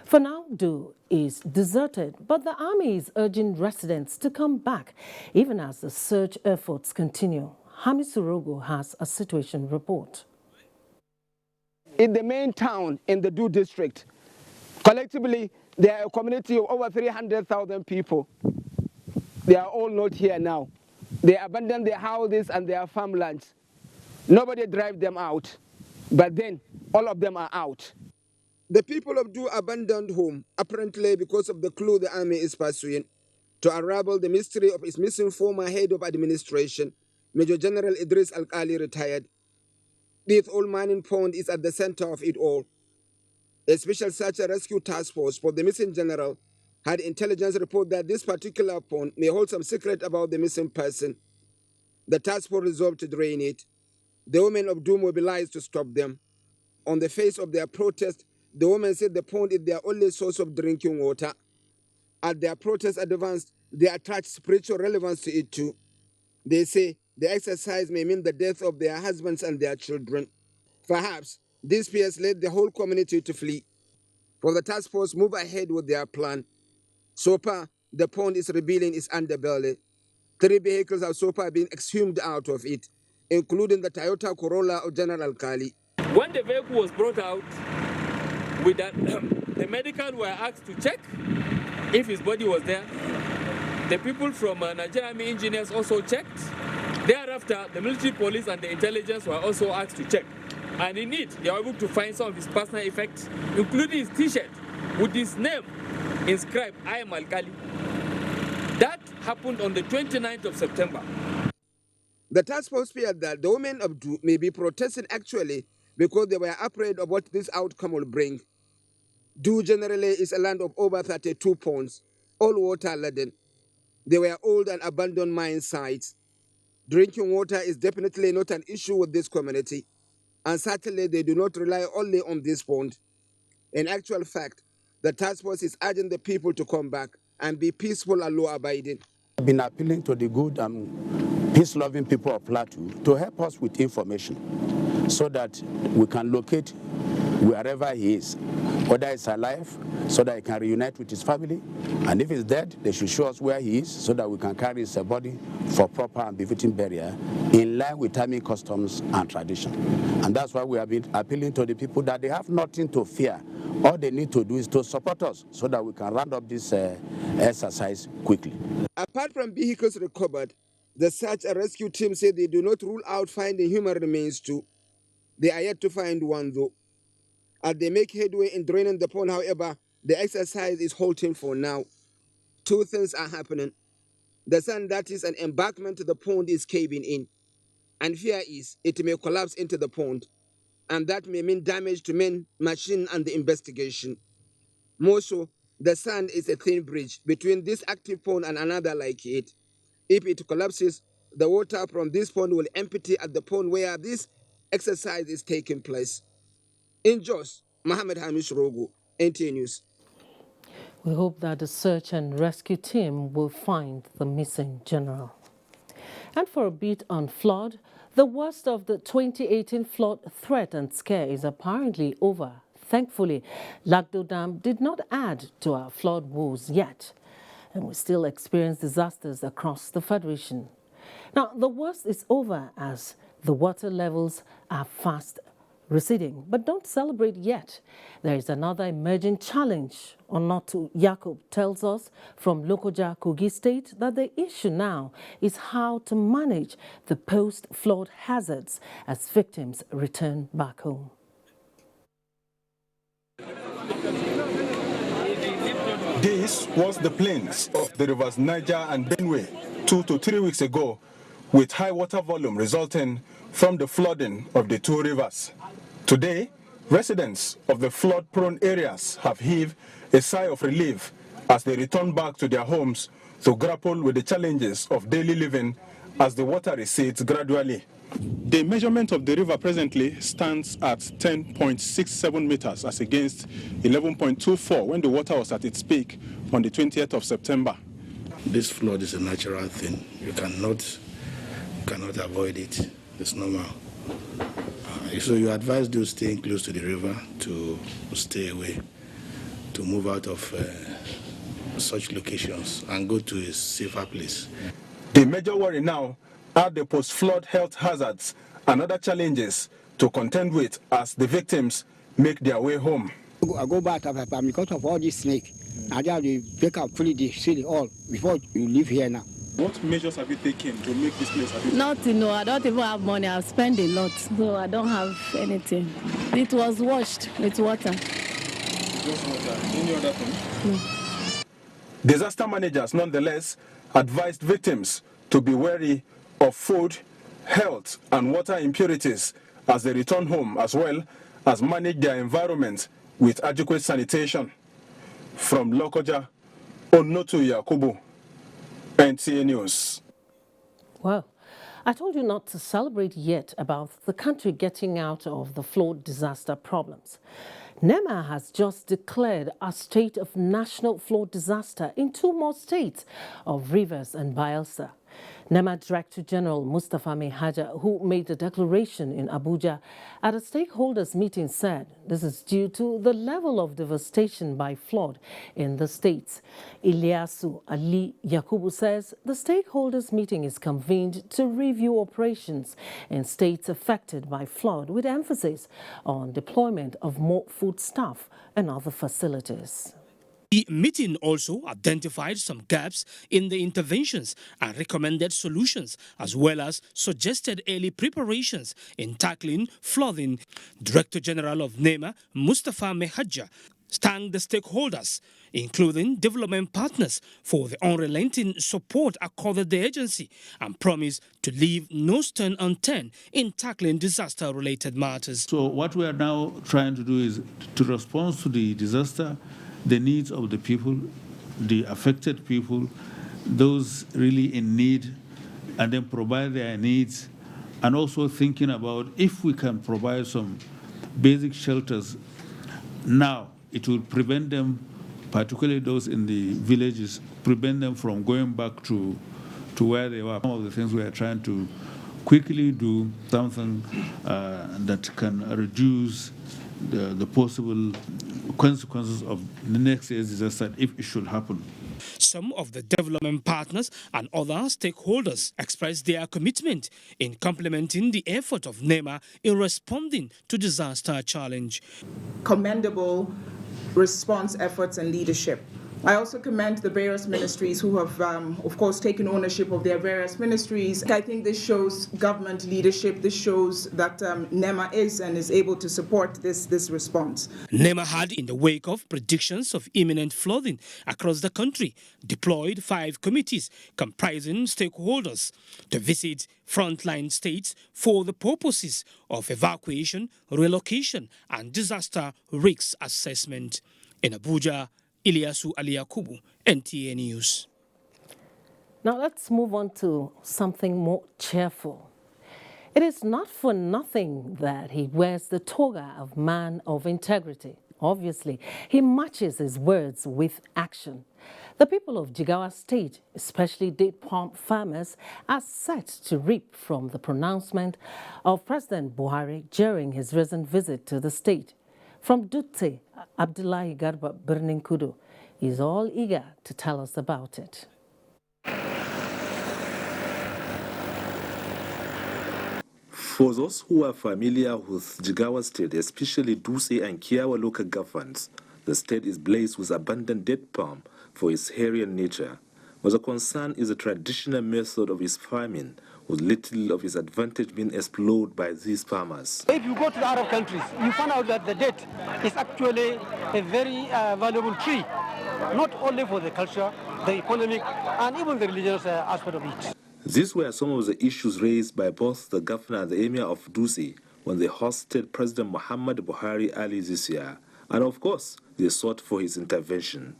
For now, DO is deserted, but the Army is urging residents to come back, even as the search efforts continue. Hami Surogo has a situation report. In the main town in the DO district, collectively, there are a community of over 300,000 people. They are all not here now. They abandoned their houses and their farmlands. Nobody drive them out, but then all of them are out. The people of DO abandoned home, apparently because of the clue the army is pursuing, to unravel the mystery of its missing former head of administration, Major General Idris Al-Kali, retired. This old mining pond is at the center of it all. A special search and rescue task force for the missing general had intelligence report that this particular pond may hold some secret about the missing person. The task force resolved to drain it. The women of DO mobilized to stop them. On the face of their protest, the women said the pond is their only source of drinking water. As their protest advanced, they attached spiritual relevance to it too. They say the exercise may mean the death of their husbands and their children. Perhaps these fears led the whole community to flee. For the task force move ahead with their plan. So far, the pond is revealing its underbelly. 3 vehicles have so far been exhumed out of it, including the Toyota Corolla of General Al-Kali. When the vehicle was brought out, with that, the medical were asked to check if his body was there. The people from Nigerian Army engineers also checked. Thereafter, the military police and the intelligence were also asked to check. And indeed, they were able to find some of his personal effects, including his T-shirt, with his name inscribed, I am Alkali. That happened on the 29th of September. The task force feared that the women of Du may be protesting actually because they were afraid of what this outcome will bring. Du generally is a land of over 32 ponds, all water-laden. They were old and abandoned mine sites. Drinking water is definitely not an issue with this community, and certainly they do not rely only on this pond. In actual fact, the task force is urging the people to come back and be peaceful and law-abiding. I've been appealing to the good and peace-loving people of Plateau to help us with information so that we can locate wherever he is, whether he's alive, so that he can reunite with his family, and if he's dead, they should show us where he is so that we can carry his body for proper and befitting burial in line with timing customs and tradition. And that's why we have been appealing to the people that they have nothing to fear. All they need to do is to support us so that we can round up this exercise quickly. Apart from vehicles recovered, the search and rescue team say they do not rule out finding human remains too. They are yet to find one though. As they make headway in draining the pond, however, the exercise is halting for now. Two things are happening. The sand that is an embankment to the pond is caving in, and fear is it may collapse into the pond, and that may mean damage to men, machine, and the investigation. More so, the sand is a thin bridge between this active pond and another like it. If it collapses, the water from this pond will empty at the pond where this exercise is taking place. In Jos, Mohammed Hamish Rogo, NTA News. We hope that the search and rescue team will find the missing general. And for a bit on flood, the worst of the 2018 flood threat and scare is apparently over. Thankfully, Lagdo Dam did not add to our flood woes yet, and we still experience disasters across the Federation. Now, the worst is over as the water levels are fast receding, but don't celebrate yet. There is another emerging challenge. Onotu Yakub tells us from Lokoja, Kogi State, that the issue now is how to manage the post-flood hazards as victims return back home. This was the plains of the rivers Niger and Benue 2 to 3 weeks ago, with high water volume resulting from the flooding of the two rivers. Today, residents of the flood-prone areas have heaved a sigh of relief as they return back to their homes to grapple with the challenges of daily living as the water recedes gradually. The measurement of the river presently stands at 10.67 meters as against 11.24 when the water was at its peak on the 20th of September. This flood is a natural thing. You cannot avoid it. It's normal. So you advise those staying close to the river to stay away, to move out of such locations and go to a safer place. The major worry now are the post-flood health hazards and other challenges to contend with as the victims make their way home. I go back because of all this snake. I have to pick up fully the city all before you live here now. What measures have you taken to make this place happy? Nothing, no. I don't even have money. I've spent a lot, so I don't have anything. It was washed with water. Just water. Any other thing? No. Disaster managers, nonetheless, advised victims to be wary of food, health, and water impurities as they return home, as well as manage their environment with adequate sanitation. From Lokoja, Onotu Yakubu, NTA News. Well, I told you not to celebrate yet about the country getting out of the flood disaster problems. NEMA has just declared a state of national flood disaster in 2 more states of Rivers and Bayelsa. NEMA Director General Mustafa Mehaja, who made the declaration in Abuja at a stakeholders meeting, said this is due to the level of devastation by flood in the states. Ilyasu Ali Yakubu says the stakeholders meeting is convened to review operations in states affected by flood, with emphasis on deployment of more food staff and other facilities. The meeting also identified some gaps in the interventions and recommended solutions, as well as suggested early preparations in tackling flooding. Director General of NEMA, Mustafa Mehaja, thanked the stakeholders, including development partners, for the unrelenting support accorded the agency and promised to leave no stone unturned in tackling disaster-related matters. So what we are now trying to do is to respond to the disaster, the needs of the people, the affected people, those really in need, and then provide their needs, and also thinking about if we can provide some basic shelters now, it will prevent them, particularly those in the villages, prevent them from going back to where they were. Some of the things we are trying to quickly do, something that can reduce the possible consequences of the next year's disaster if it should happen. Some of the development partners and other stakeholders expressed their commitment in complementing the effort of NEMA in responding to disaster challenge. Commendable response efforts and leadership. I also commend the various ministries who have, of course, taken ownership of their various ministries. I think this shows government leadership. This shows that NEMA is and is able to support this response. NEMA had, in the wake of predictions of imminent flooding across the country, deployed 5 committees comprising stakeholders to visit frontline states for the purposes of evacuation, relocation, and disaster risk assessment. In Abuja, Ilyasu Aliyakubu, NTA News. Now let's move on to something more cheerful. It is not for nothing that he wears the toga of man of integrity. Obviously, he matches his words with action. The people of Jigawa State, especially date palm farmers, are set to reap from the pronouncement of President Buhari during his recent visit to the state. From Dutse, Abdullahi Garba Birninkudu is all eager to tell us about it. For those who are familiar with Jigawa State, especially Dutse and Kiawa local governments, the state is blessed with abundant date palm for its herian nature. But the concern is the traditional method of its farming, with little of its advantage being explored by these farmers. If you go to the Arab countries, you find out that the date is actually a very valuable tree, not only for the culture, the economic, and even the religious aspect of it. These were some of the issues raised by both the governor and the emir of Dutse when they hosted President Muhammad Buhari early this year, and of course, they sought for his intervention.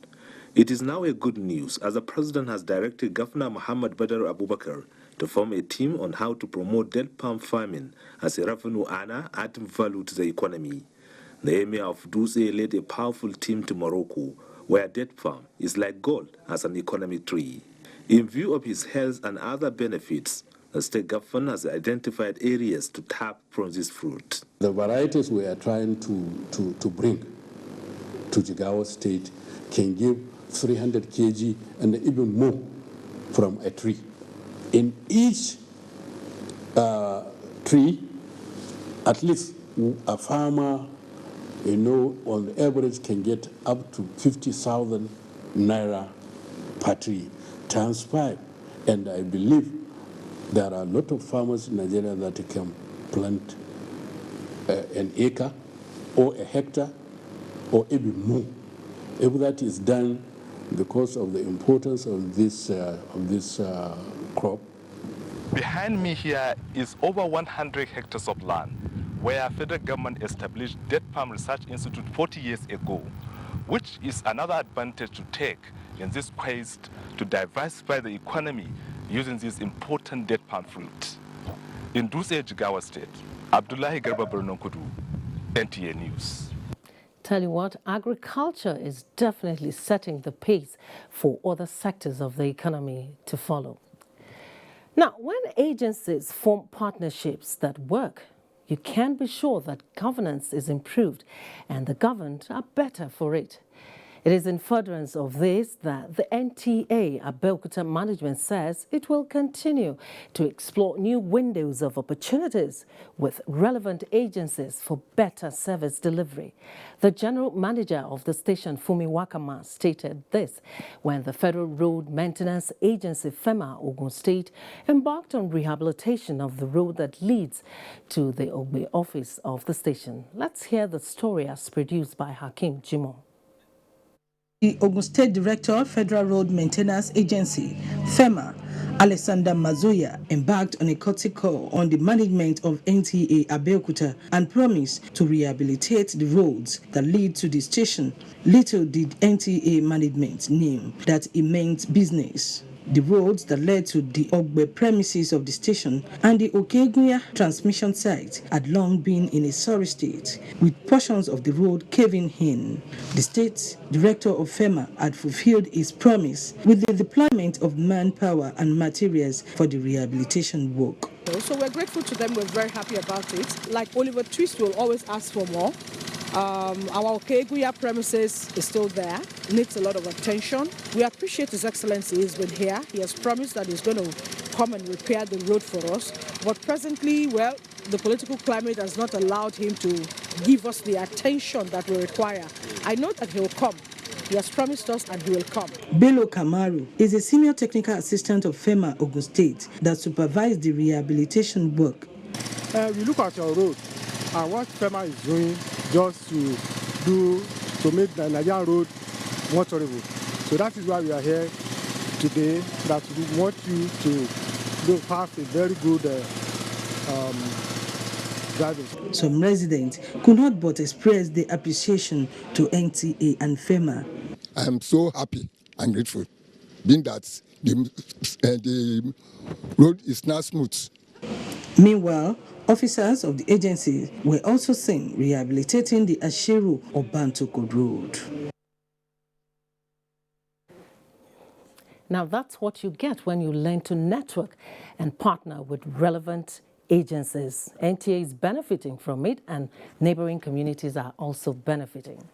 It is now a good news as the president has directed Governor Muhammad Badar Abubakar to form a team on how to promote date palm farming as a revenue earner adding value to the economy. The emir of Dutse led a powerful team to Morocco, where date palm is like gold as an economic tree. In view of his health and other benefits, the state government has identified areas to tap from this fruit. The varieties we are trying to bring to Jigawa State can give 300 kg and even more from a tree. In each tree, at least a farmer, on average can get up to 50,000 naira per tree, times 5. And I believe there are a lot of farmers in Nigeria that can plant an acre or a hectare or even more. If that is done because of the importance of this crop. Behind me here is over 100 hectares of land where federal government established Date Palm Research Institute 40 years ago, which is another advantage to take in this quest to diversify the economy using this important date palm fruit. In Dutse, Jigawa State, Abdullahi Garba Birninkudu, NTA News. Tell you what, agriculture is definitely setting the pace for other sectors of the economy to follow. Now, when agencies form partnerships that work, you can be sure that governance is improved and the governed are better for it. It is in furtherance of this that the NTA Abeokuta management says it will continue to explore new windows of opportunities with relevant agencies for better service delivery. The general manager of the station, Fumi Wakama, stated this when the Federal Road Maintenance Agency, FEMA, Ogun State, embarked on rehabilitation of the road that leads to the Ogbe office of the station. Let's hear the story as produced by Hakim Jimo. The Ogun State Director, Federal Road Maintenance Agency, FEMA, Alexander Mazoya, embarked on a courtesy call on the management of NTA Abeokuta and promised to rehabilitate the roads that lead to the station. Little did NTA management know that it meant business. The roads that led to the Ogbe premises of the station and the Okegunya transmission site had long been in a sorry state, with portions of the road caving in. The state director of FEMA had fulfilled his promise with the deployment of manpower and materials for the rehabilitation work. So we're grateful to them. We're very happy about it. Like Oliver Twist will always ask for more. Our Okeguya premises is still there, needs a lot of attention. We appreciate His Excellency. He's been here. He has promised that he's going to come and repair the road for us. But presently, well, the political climate has not allowed him to give us the attention that we require. I know that he will come. He has promised us and he will come. Bello Kamaru is a senior technical assistant of FEMA Ogun State that supervised the rehabilitation work. We look at your road and what FEMA is doing just to make the Nigerian road more tolerable. So that is why we are here today, that we want you to have a very good driving. Some residents could not but express their appreciation to NTA and FEMA. I am so happy and grateful, being that the road is now smooth. Meanwhile, officers of the agency were also seen rehabilitating the Ashiru or Bantoko Road. Now that's what you get when you learn to network and partner with relevant agencies. NTA is benefiting from it and neighboring communities are also benefiting.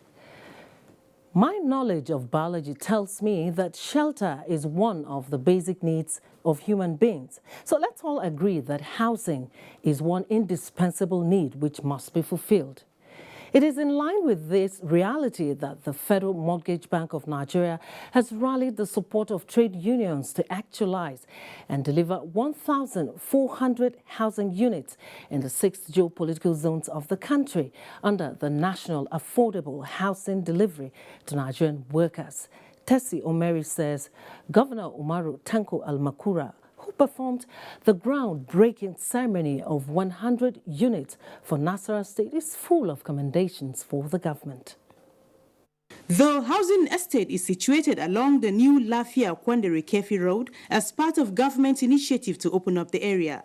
My knowledge of biology tells me that shelter is one of the basic needs of human beings. So let's all agree that housing is one indispensable need which must be fulfilled. It is in line with this reality that the Federal Mortgage Bank of Nigeria has rallied the support of trade unions to actualize and deliver 1,400 housing units in the 6 geopolitical zones of the country under the National Affordable Housing Delivery to Nigerian workers. Tessie Omeri says Governor Umaru Tanko Al-Makura, who performed the groundbreaking ceremony of 100 units for Nasarawa State, is full of commendations for the government. The housing estate is situated along the new Lafia-Kwandere Kefi Road as part of government initiative to open up the area.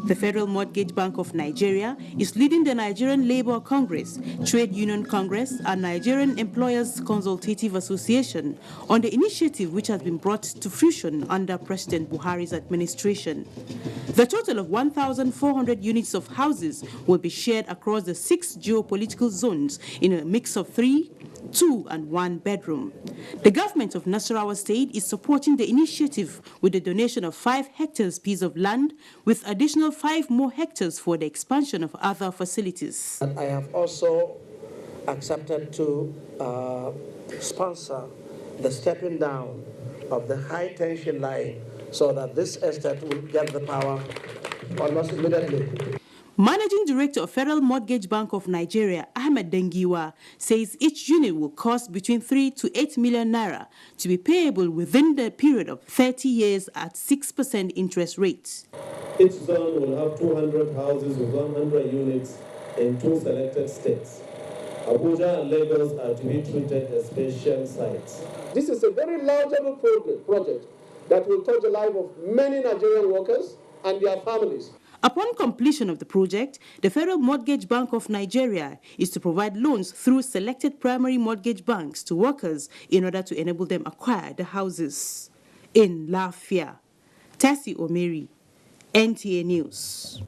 The Federal Mortgage Bank of Nigeria is leading the Nigerian Labour Congress, Trade Union Congress, and Nigerian Employers Consultative Association on the initiative which has been brought to fruition under President Buhari's administration. The total of 1,400 units of houses will be shared across the 6 geopolitical zones in a mix of 3, 2 and 1 bedroom. The government of Nasarawa State is supporting the initiative with the donation of 5 hectares piece of land with additional 5 more hectares for the expansion of other facilities. And I have also accepted to sponsor the stepping down of the high tension line so that this estate will get the power almost immediately. Managing Director of Federal Mortgage Bank of Nigeria, Ahmed Dengiwa, says each unit will cost between 3 to 8 million naira to be payable within the period of 30 years at 6% interest rates. Each zone will have 200 houses with 100 units in 2 selected states. Abuja and Lagos are to be treated as special sites. This is a very large project that will touch the life of many Nigerian workers and their families. Upon completion of the project, the Federal Mortgage Bank of Nigeria is to provide loans through selected primary mortgage banks to workers in order to enable them acquire the houses. In Lafia, Tessie Omeri, NTA News.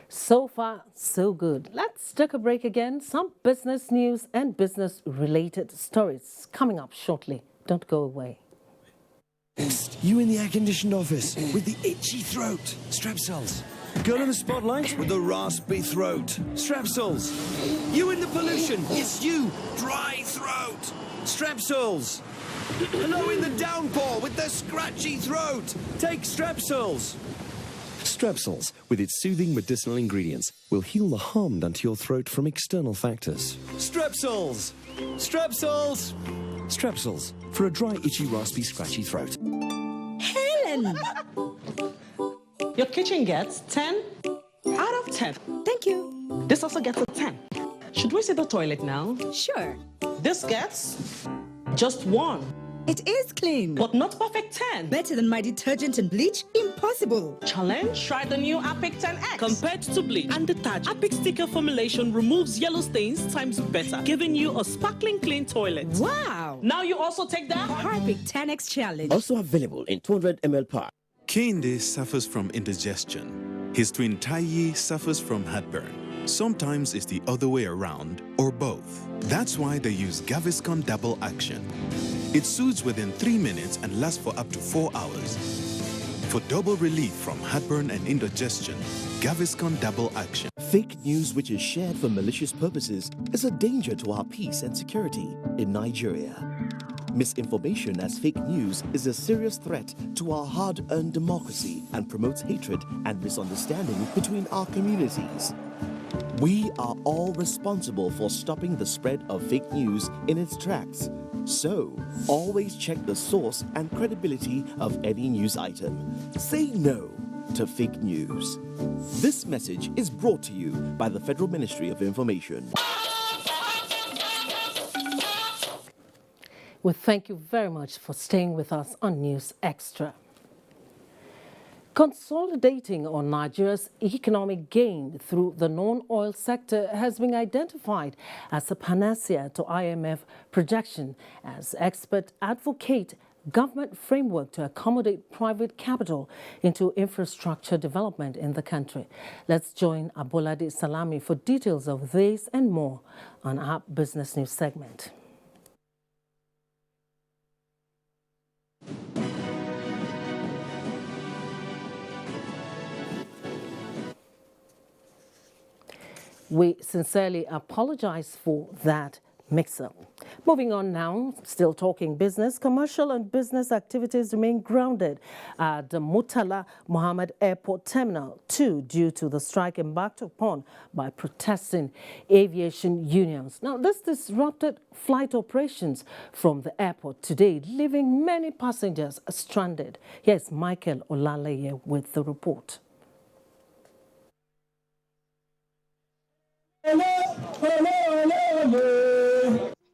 So far, so good. Let's take a break again. Some business news and business-related stories coming up shortly. Don't go away. You in the air-conditioned office with the itchy throat, Strepsils. Girl in the spotlight with the raspy throat, Strepsils. You in the pollution, it's you, dry throat, Strepsils. Hello in the downpour with the scratchy throat, take Strepsils. Strepsils, with its soothing medicinal ingredients, will heal the harm done to your throat from external factors. Strepsils. Strepsils! Strepsils, for a dry, itchy, raspy, scratchy throat. Helen! Your kitchen gets 10 out of 10. Thank you. This also gets a 10. Should we see the toilet now? Sure. This gets just 1. It is clean. But not perfect 10. Better than my detergent and bleach? Impossible. Challenge? Try the new Apic 10X. Compared to bleach and detergent, Apic sticker formulation removes yellow stains times better, giving you a sparkling clean toilet. Wow. Now you also take that Apic 10X challenge. Also available in 200 ml pack. Kehinde suffers from indigestion. His twin Taiyi suffers from heartburn. Sometimes it's the other way around, or both. That's why they use Gaviscon Double Action. It soothes within 3 minutes and lasts for up to 4 hours. For double relief from heartburn and indigestion, Gaviscon Double Action. Fake news which is shared for malicious purposes is a danger to our peace and security in Nigeria. Misinformation as fake news is a serious threat to our hard-earned democracy and promotes hatred and misunderstanding between our communities. We are all responsible for stopping the spread of fake news in its tracks. So, always check the source and credibility of any news item. Say no to fake news. This message is brought to you by the Federal Ministry of Information. We thank you very much for staying with us on News Extra. Consolidating on Nigeria's economic gain through the non-oil sector has been identified as a panacea to IMF projection as experts advocate government framework to accommodate private capital into infrastructure development in the country. Let's join Abolade Salami for details of this and more on our Business News segment. We sincerely apologize for that mix-up. Moving on now, still talking business, commercial and business activities remain grounded at the Murtala Mohammed Airport Terminal 2 due to the strike embarked upon by protesting aviation unions. Now, this disrupted flight operations from the airport today, leaving many passengers stranded. Here's Michael Olaleye with the report.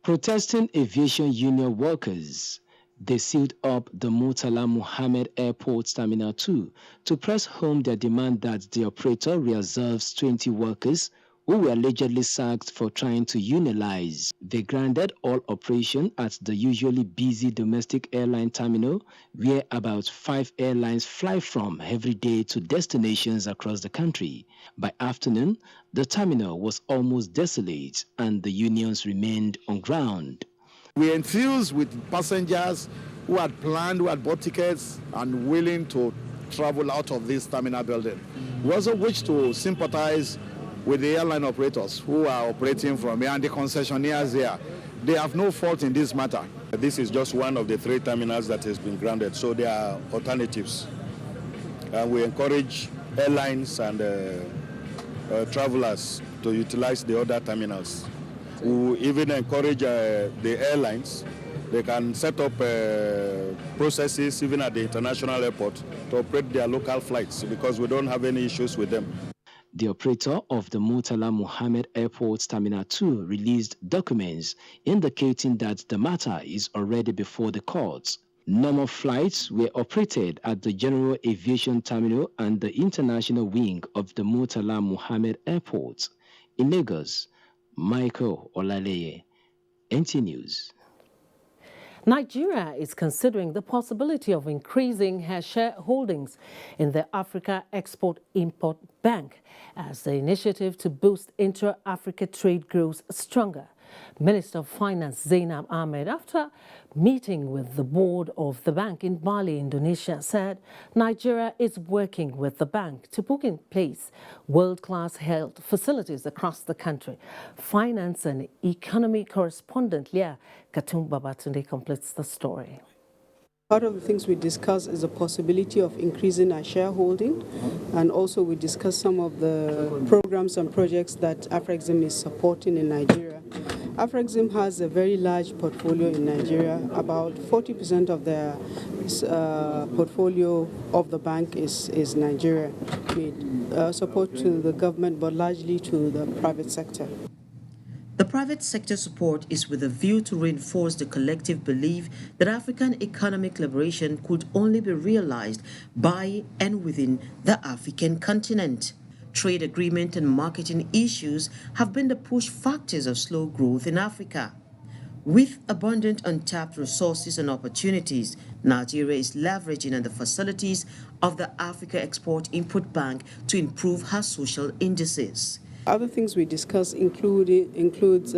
Protesting aviation union workers, they sealed up the Murtala Mohammed Airport Terminal 2 to press home their demand that the operator reserves 20 workers who were allegedly sacked for trying to unionize. They grounded all operation at the usually busy domestic airline terminal, where about 5 airlines fly from every day to destinations across the country. By afternoon, the terminal was almost desolate and the unions remained on ground. We enthused with passengers who had planned, who had bought tickets and willing to travel out of this terminal building. We also wish to sympathize with the airline operators who are operating from here and the concessionaires here. They have no fault in this matter. This is just one of the 3 terminals that has been grounded, so there are alternatives. And we encourage airlines and travelers to utilize the other terminals. We even encourage the airlines. They can set up processes even at the international airport to operate their local flights because we don't have any issues with them. The operator of the Murtala Mohammed Airport Terminal 2 released documents indicating that the matter is already before the courts. Normal flights were operated at the General Aviation Terminal and the international wing of the Murtala Mohammed Airport. In Lagos, Michael Olaleye, NT News. Nigeria is considering the possibility of increasing her shareholdings in the Africa Export-Import Bank as the initiative to boost intra-Africa trade grows stronger. Minister of Finance Zainab Ahmed, after meeting with the board of the bank in Bali, Indonesia, said Nigeria is working with the bank to put in place world-class health facilities across the country. Finance and economy correspondent Leah Katum Babatunde completes the story. Part of the things we discussed is the possibility of increasing our shareholding, and also we discussed some of the programs and projects that Afrexim is supporting in Nigeria. Afrexim has a very large portfolio in Nigeria. About 40% of their portfolio of the bank is Nigeria made. Support to the government, but largely to the private sector. The private sector support is with a view to reinforce the collective belief that African economic liberation could only be realized by and within the African continent. Trade agreement and marketing issues have been the push factors of slow growth in Africa. With abundant untapped resources and opportunities, Nigeria is leveraging on the facilities of the Africa Export-Import Bank to improve her social indices. Other things we discussed includes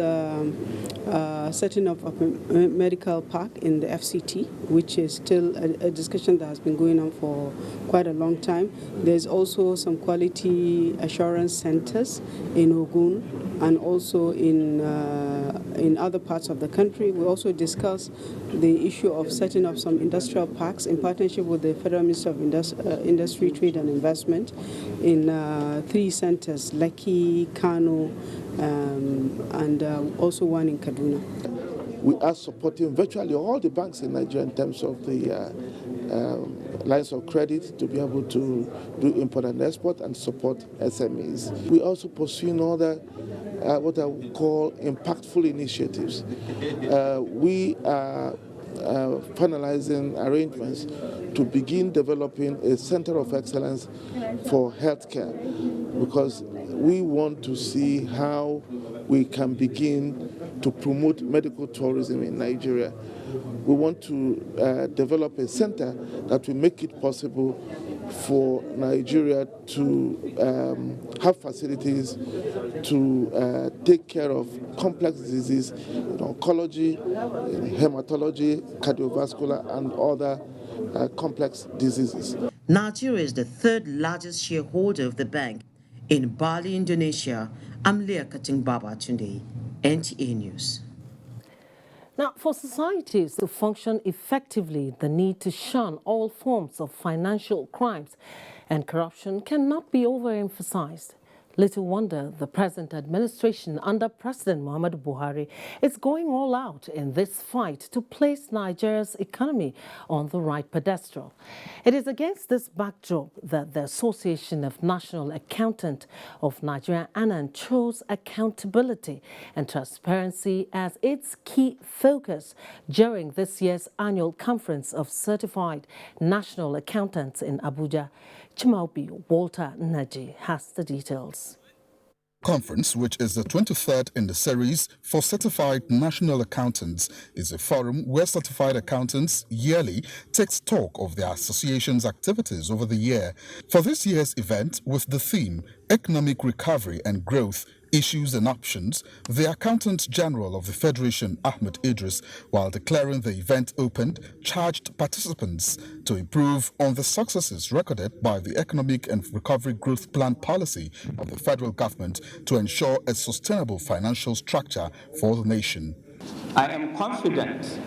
setting up a medical park in the FCT, which is still a discussion that has been going on for quite a long time. There's also some quality assurance centers in Ogun and also in other parts of the country. We also discussed the issue of setting up some industrial parks in partnership with the Federal Ministry of Industry, Trade and Investment in 3 centers, Lekki, Kano, and also one in Kaduna. We are supporting virtually all the banks in Nigeria in terms of the lines of credit to be able to do import and export and support SMEs. We also pursuing other what I would call impactful initiatives. We are finalizing arrangements to begin developing a center of excellence for healthcare, because we want to see how we can begin to promote medical tourism in Nigeria. We want to develop a center that will make it possible for Nigeria to have facilities to take care of complex diseases in oncology, in hematology, cardiovascular, and other complex diseases. Nigeria is the 3rd largest shareholder of the bank. In Bali, Indonesia, I'm Leah Kating-Baba Tunde, NTA News. Now, for societies to function effectively, the need to shun all forms of financial crimes and corruption cannot be overemphasized. Little wonder the present administration under President Muhammadu Buhari is going all out in this fight to place Nigeria's economy on the right pedestal. It is against this backdrop that the Association of National Accountants of Nigeria, ANAN, chose accountability and transparency as its key focus during this year's annual conference of certified national accountants in Abuja. Chimaubi Walter Naji has the details. Conference, which is the 23rd in the series for certified national accountants, is a forum where certified accountants yearly take stock of their association's activities over the year. For this year's event, with the theme Economic Recovery and Growth, Issues and Options, the Accountant General of the Federation, Ahmed Idris, while declaring the event opened, charged participants to improve on the successes recorded by the Economic and Recovery Growth Plan policy of the federal government to ensure a sustainable financial structure for the nation. I am confident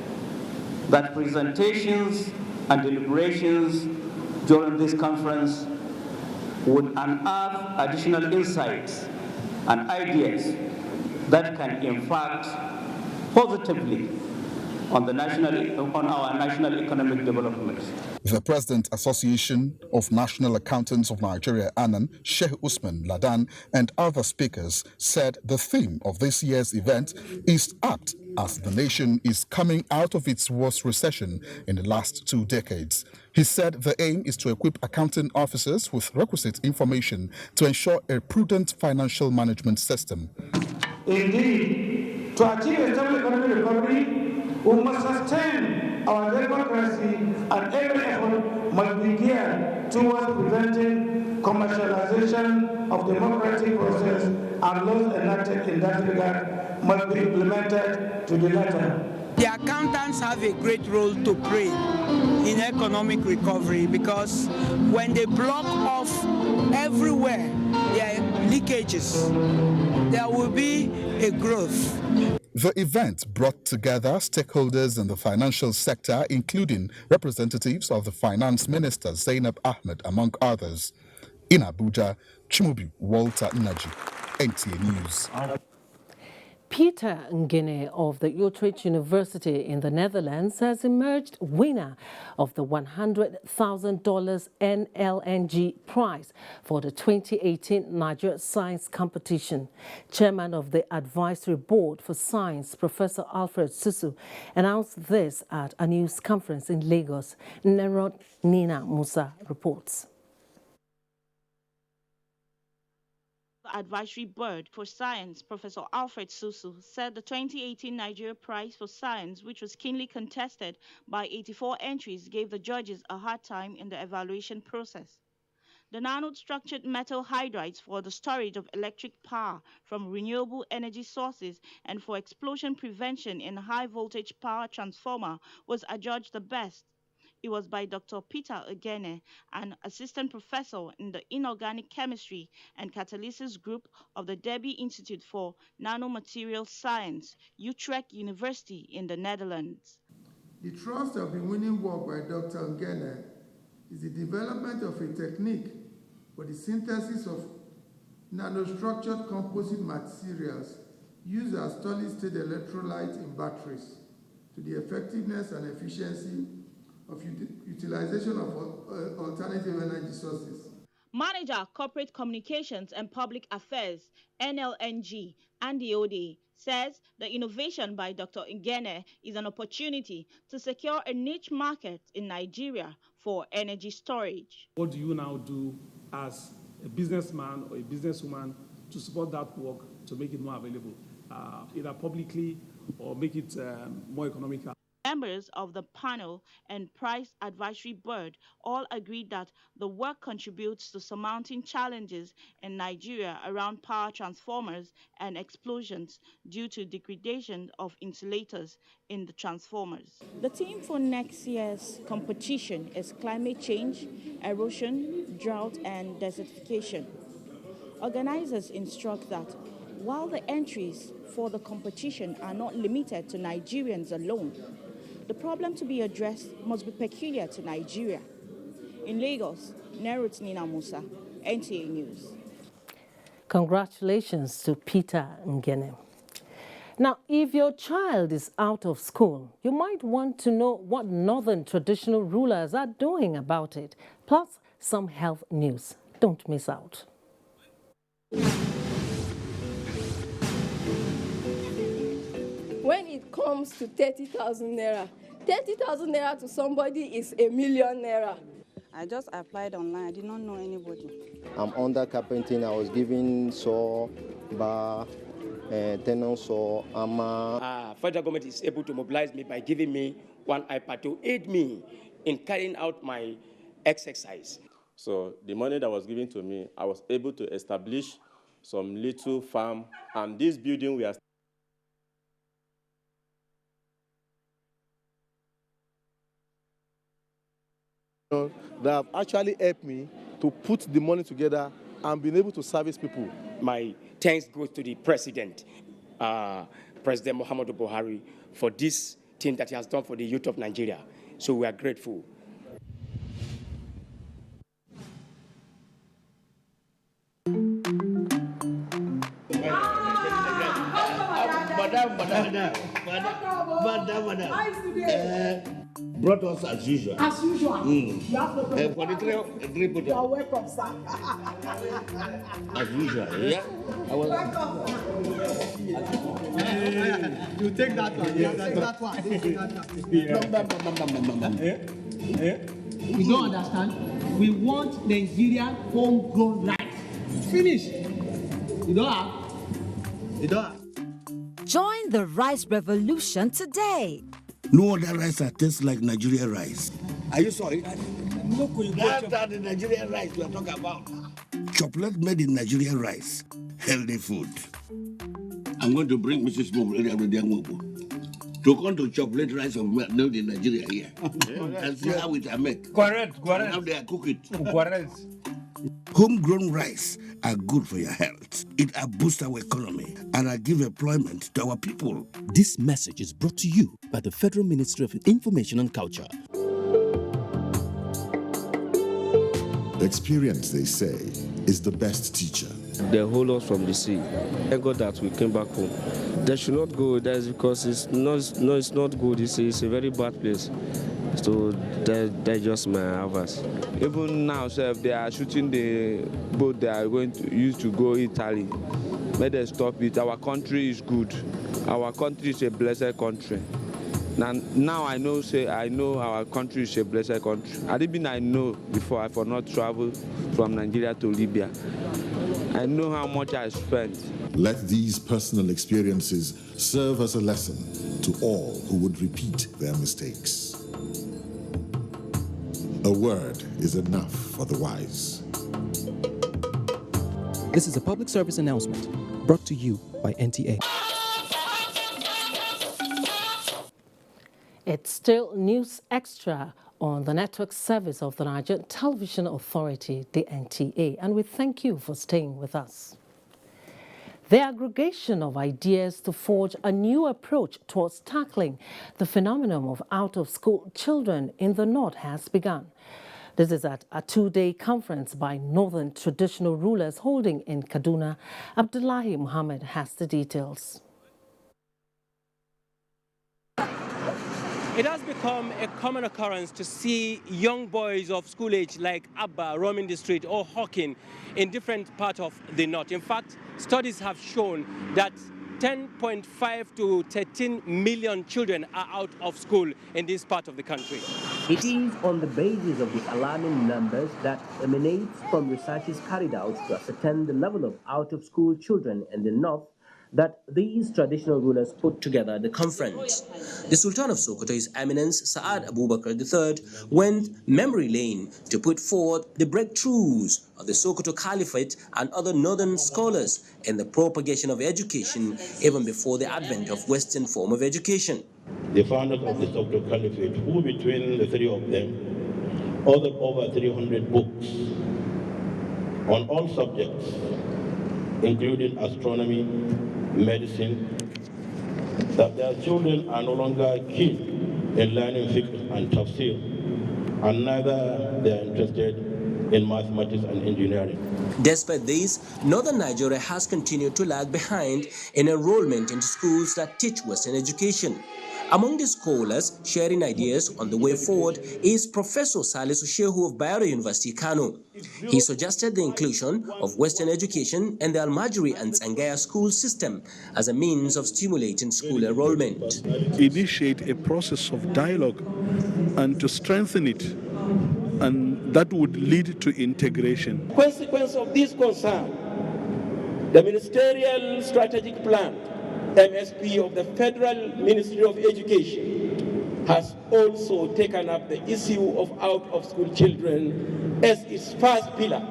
that presentations and deliberations during this conference would unearth additional insights and ideas that can impact positively on our national economic development. The President Association of National Accountants of Nigeria, ANAN, Sheikh Usman Ladan, and other speakers said the theme of this year's event is apt as the nation is coming out of its worst recession in the last 2 decades. He said the aim is to equip accounting officers with requisite information to ensure a prudent financial management system. Indeed, to achieve a stable economic recovery, we must sustain our democracy, and every effort must be geared towards preventing commercialization of the democratic process, and laws enacted in that regard must be implemented to the letter. The accountants have a great role to play in economic recovery, because when they block off everywhere there are leakages, there will be a growth. The event brought together stakeholders in the financial sector, including representatives of the Finance Minister Zainab Ahmed, among others. In Abuja, Chimobi Walter Naji, NTA News. Peter Ngene of the Utrecht University in the Netherlands has emerged winner of the $100,000 NLNG prize for the 2018 Nigeria Science Competition. Chairman of the Advisory Board for Science, Professor Alfred Susu, announced this at a news conference in Lagos. Nerod Nina Musa reports. Advisory Board for Science, Professor Alfred Susu, said the 2018 Nigeria Prize for Science, which was keenly contested by 84 entries, gave the judges a hard time in the evaluation process. The nano-structured metal hydrides for the storage of electric power from renewable energy sources and for explosion prevention in high-voltage power transformer was adjudged the best. It was by Dr. Peter Ngene, an assistant professor in the Inorganic Chemistry and Catalysis Group of the Debye Institute for Nanomaterial Science, Utrecht University in the Netherlands. The thrust of the winning work by Dr. Ngene is the development of a technique for the synthesis of nanostructured composite materials used as solid-state electrolytes in batteries to the effectiveness and efficiency of utilization of alternative energy sources. Manager, Corporate Communications and Public Affairs, NLNG, Andy Ode, says the innovation by Dr. Ngene is an opportunity to secure a niche market in Nigeria for energy storage. What do you now do as a businessman or a businesswoman to support that work to make it more available, either publicly or make it more economical? Members of the panel and Prize Advisory Board all agreed that the work contributes to surmounting challenges in Nigeria around power transformers and explosions due to degradation of insulators in the transformers. The theme for next year's competition is climate change, erosion, drought, and desertification. Organizers instruct that while the entries for the competition are not limited to Nigerians alone, the problem to be addressed must be peculiar to Nigeria. In Lagos, Nerut Nina Musa, NTA News. Congratulations to Peter Ngene. Now, if your child is out of school, you might want to know what northern traditional rulers are doing about it, plus some health news. Don't miss out. When it comes to 30,000 naira, 30,000 naira to somebody is a million naira. I just applied online. I did not know anybody. I'm under carpenting. I was given saw, bar, tenant saw, hammer. Federal government is able to mobilize me by giving me one iPad to aid me in carrying out my exercise. So the money that was given to me, I was able to establish some little farm, and this building we are that have actually helped me to put the money together and been able to service people. My thanks goes to the President, President Muhammadu Buhari, for this thing that he has done for the youth of Nigeria. So we are grateful. Brought us as usual. As usual. You have no problem. For the three You are welcome, sir. as usual, yeah? I was. You take that one. Yes. That one. You don't understand? We want Nigeria homegrown rice. Finish. You don't have. You don't have. Join the rice revolution today. No other rice that tastes like Nigerian rice. Are you sorry? That's the Nigerian rice we are talking about. Chocolate made in Nigerian rice. Healthy food. I'm going to bring Mrs. Mobu to come to chocolate rice made in Nigeria here. And see how it are made. Correct. How they are cook it. Correct. Homegrown rice are good for your health. It will boost our economy and will give employment to our people. This message is brought to you by the Federal Ministry of Information and Culture. Experience, they say, is the best teacher. They hold us from the sea. Thank God that we came back home. They should not go there because it's not good. It's a very bad place. So they just my advice. Even now, sir, they are shooting the boat they are going to use to go Italy. May they stop it. Our country is good. Our country is a blessed country. Now I know our country is a blessed country. I know before I for not travel from Nigeria to Libya. I know how much I spent. Let these personal experiences serve as a lesson to all who would repeat their mistakes. A word is enough for the wise. This is a public service announcement brought to you by NTA. It's still News Extra on the network service of the Nigerian Television Authority, the NTA, and we thank you for staying with us. The aggregation of ideas to forge a new approach towards tackling the phenomenon of out-of-school children in the North has begun. This is at a two-day conference by Northern traditional rulers holding in Kaduna. Abdullahi Muhammad has the details. It has become a common occurrence to see young boys of school age like Abba roaming the street or hawking in different parts of the North. In fact, studies have shown that 10.5 to 13 million children are out of school in this part of the country. It is on the basis of these alarming numbers that emanates from researches carried out to ascertain the level of out-of-school children in the North that these traditional rulers put together the conference. The Sultan of Sokoto, His Eminence Saad Abubakar III, went memory lane to put forth the breakthroughs of the Sokoto Caliphate and other northern scholars in the propagation of education even before the advent of Western form of education. The founders of the Sokoto Caliphate, who between the three of them authored over 300 books on all subjects, including astronomy, medicine, that their children are no longer keen in learning fiqh and tafsir, and neither they are interested in mathematics and engineering. Despite this, Northern Nigeria has continued to lag behind in enrollment into schools that teach Western education. Among the scholars sharing ideas on the way forward is Professor Salisu Shehu of Bayero University, Kano. He suggested the inclusion of Western education in the Almajiri and Tsangaya school system as a means of stimulating school enrollment. Initiate a process of dialogue and to strengthen it, and that would lead to integration. Consequence of this concern, the Ministerial Strategic Plan, MSP of the Federal Ministry of Education, has also taken up the issue of out-of-school children as its first pillar.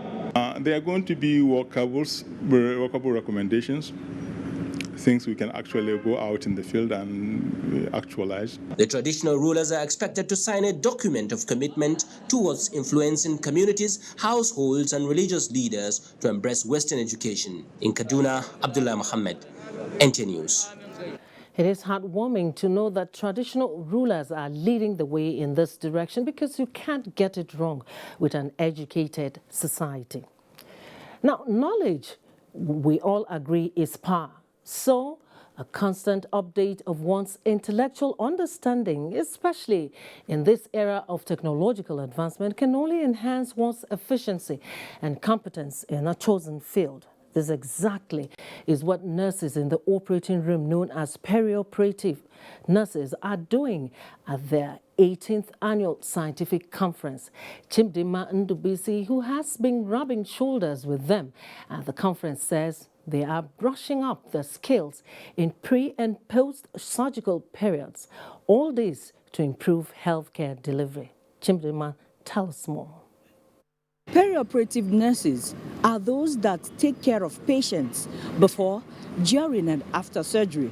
There are going to be workable recommendations, things we can actually go out in the field and actualize. The traditional rulers are expected to sign a document of commitment towards influencing communities, households, and religious leaders to embrace Western education. In Kaduna, Abdullah Muhammad, NT News. It is heartwarming to know that traditional rulers are leading the way in this direction because you can't get it wrong with an educated society. Now, knowledge, we all agree, is power. So, a constant update of one's intellectual understanding, especially in this era of technological advancement, can only enhance one's efficiency and competence in a chosen field. This exactly is what nurses in the operating room known as perioperative nurses are doing at their 18th annual scientific conference. Chimdima Ndubisi, who has been rubbing shoulders with them at the conference, says they are brushing up their skills in pre- and post-surgical periods. All this to improve healthcare delivery. Chimdima, tell us more. Perioperative nurses are those that take care of patients before, during, and after surgery.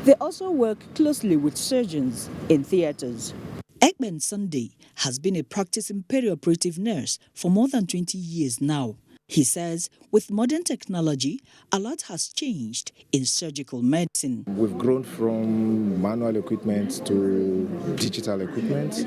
They also work closely with surgeons in theaters. Ekben Sunday has been a practicing perioperative nurse for more than 20 years now. He says with modern technology, a lot has changed in surgical medicine. We've grown from manual equipment to digital equipment.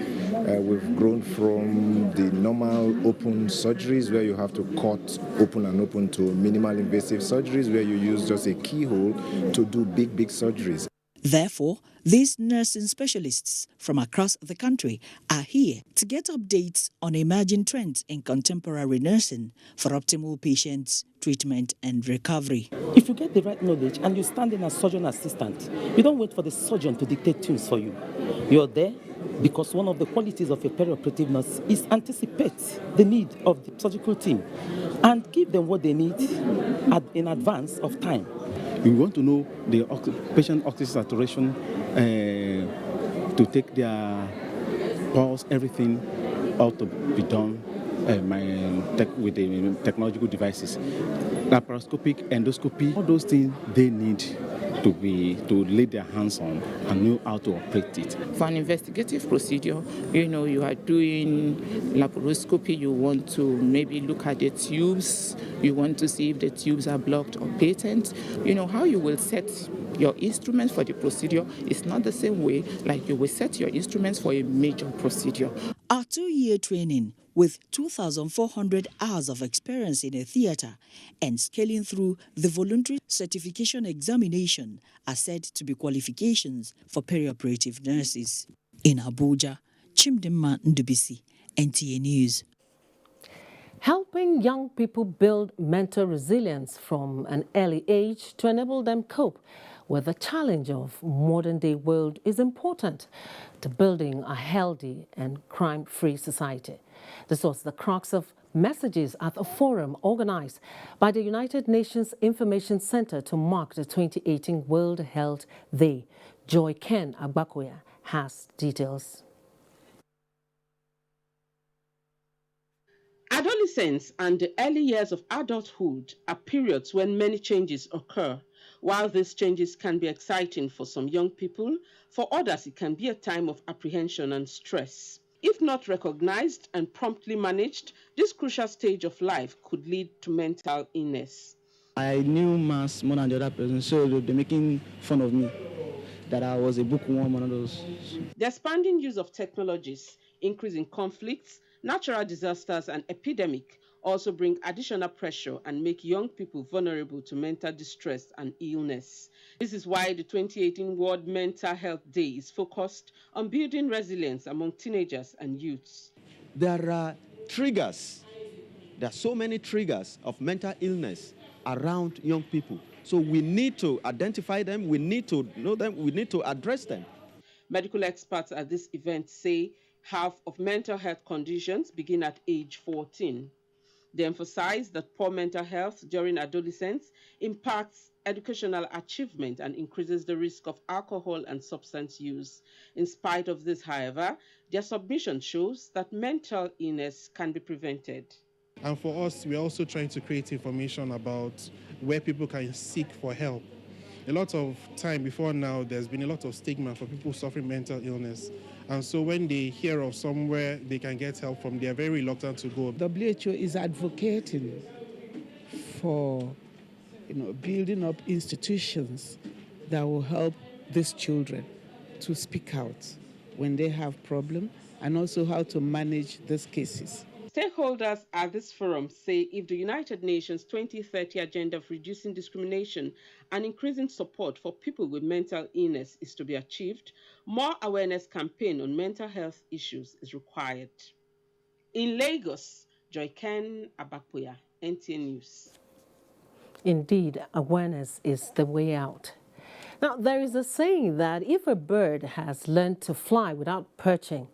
We've grown from the normal open surgeries where you have to cut open and open to minimal invasive surgeries where you use just a keyhole to do big surgeries. Therefore, these nursing specialists from across the country are here to get updates on emerging trends in contemporary nursing for optimal patient treatment and recovery. If you get the right knowledge and you stand in as surgeon assistant, you don't wait for the surgeon to dictate things for you. You're there because one of the qualities of a perioperative nurse is anticipate the need of the surgical team and give them what they need in advance of time. We want to know the patient oxygen saturation, to take their pulse, everything ought to be done with the technological devices. Laparoscopic, endoscopy, all those things they need to lay their hands on and know how to operate it. For an investigative procedure, you are doing laparoscopy, you want to maybe look at the tubes, you want to see if the tubes are blocked or patent. How you will set your instruments for the procedure is not the same way like you will set your instruments for a major procedure. Our 2-year training with 2,400 hours of experience in a theatre and scaling through the voluntary certification examination are said to be qualifications for perioperative nurses. In Abuja, Chimdimma Ndubisi, NTA News. Helping young people build mental resilience from an early age to enable them cope with the challenge of modern-day world is important to building a healthy and crime-free society. This was the crux of messages at a forum organized by the United Nations Information Center to mark the 2018 World Health Day. Joy Ken Agbakoya has details. Adolescence and the early years of adulthood are periods when many changes occur. While these changes can be exciting for some young people, for others it can be a time of apprehension and stress. If not recognized and promptly managed, this crucial stage of life could lead to mental illness. I knew maths more than the other person, so they're making fun of me, that I was a bookworm, one of those. The expanding use of technologies, increase in conflicts, natural disasters and epidemic also bring additional pressure and make young people vulnerable to mental distress and illness. This is why the 2018 World Mental Health Day is focused on building resilience among teenagers and youths. There are triggers. There are so many triggers of mental illness around young people. So we need to identify them, we need to know them, we need to address them. Medical experts at this event say half of mental health conditions begin at age 14. They emphasize that poor mental health during adolescence impacts educational achievement and increases the risk of alcohol and substance use. In spite of this, however, their submission shows that mental illness can be prevented. And for us, we're also trying to create information about where people can seek for help. A lot of time before now, there's been a lot of stigma for people suffering mental illness. And so when they hear of somewhere they can get help from, they're very reluctant to go. WHO is advocating for building up institutions that will help these children to speak out when they have problems and also how to manage these cases. Stakeholders at this forum say if the United Nations 2030 agenda of reducing discrimination and increasing support for people with mental illness is to be achieved, more awareness campaign on mental health issues is required. In Lagos, Joyken Abakuya, NTA News. Indeed, awareness is the way out. Now, there is a saying that if a bird has learned to fly without perching,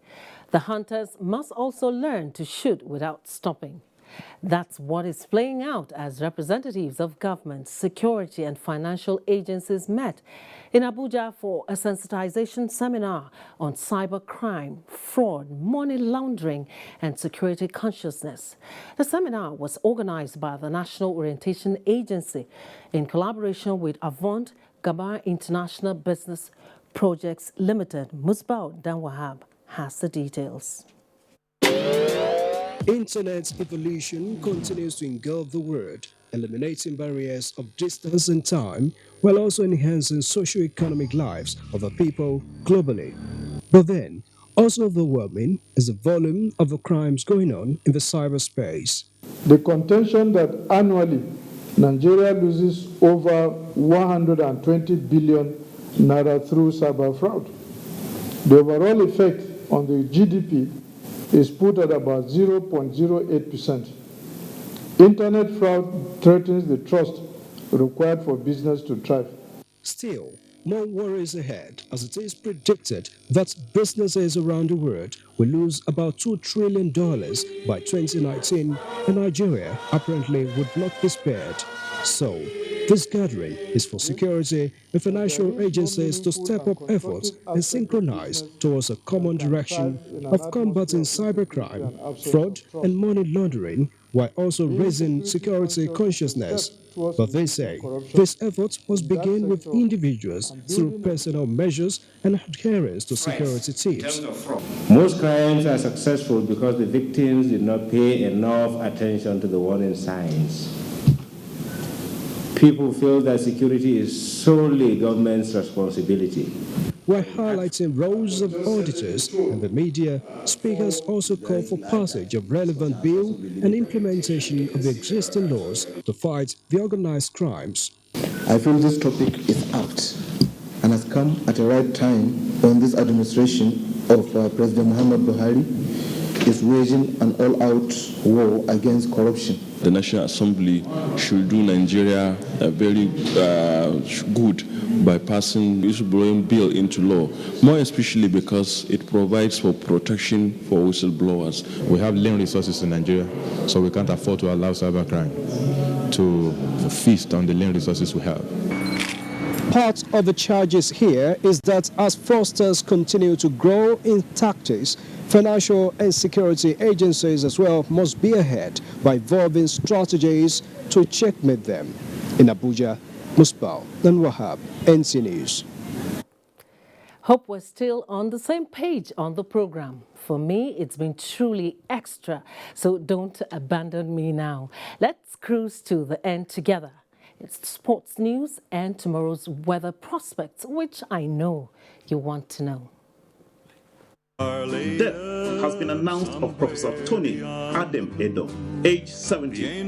the hunters must also learn to shoot without stopping. That's what is playing out as representatives of government, security and financial agencies met in Abuja for a sensitization seminar on cybercrime, fraud, money laundering and security consciousness. The seminar was organized by the National Orientation Agency in collaboration with Avant Gabar International Business Projects Limited. Musbao Danwahab has the details. Internet evolution continues to engulf the world, eliminating barriers of distance and time, while also enhancing socio-economic lives of the people globally. But then, also overwhelming is the volume of the crimes going on in the cyberspace. The contention that annually Nigeria loses over 120 billion naira through cyber fraud. The overall effect on the GDP is put at about 0.08%. Internet fraud threatens the trust required for business to thrive. Still, more worries ahead as it is predicted that businesses around the world will lose about $2 trillion by 2019, and Nigeria apparently would not be spared. So, this gathering is for security and financial agencies to step up efforts and synchronize towards a common direction of combating cybercrime, fraud, and money laundering, while also raising security consciousness. But they say this effort must begin with individuals through personal measures and adherence to security tips. Most crimes are successful because the victims did not pay enough attention to the warning signs. People feel that security is solely government's responsibility. While highlighting roles of auditors and the media, speakers also call for passage of relevant bill and implementation of the existing laws to fight the organized crimes. I feel this topic is apt and has come at the right time when this administration of President Muhammad Buhari is waging an all-out war against corruption. The National Assembly should do Nigeria very good by passing the whistleblowing bill into law, more especially because it provides for protection for whistleblowers. We have lean resources in Nigeria, so we can't afford to allow cybercrime to feast on the lean resources we have. Part of the charges here is that as fraudsters continue to grow in tactics, financial and security agencies as well must be ahead by evolving strategies to checkmate them. In Abuja, Musbal and Wahab, NC News. Hope we're still on the same page on the program. For me, it's been truly extra, so don't abandon me now. Let's cruise to the end together. It's sports news and tomorrow's weather prospects, which I know you want to know. Death has been announced of Professor Tony Adam Edo, age 70.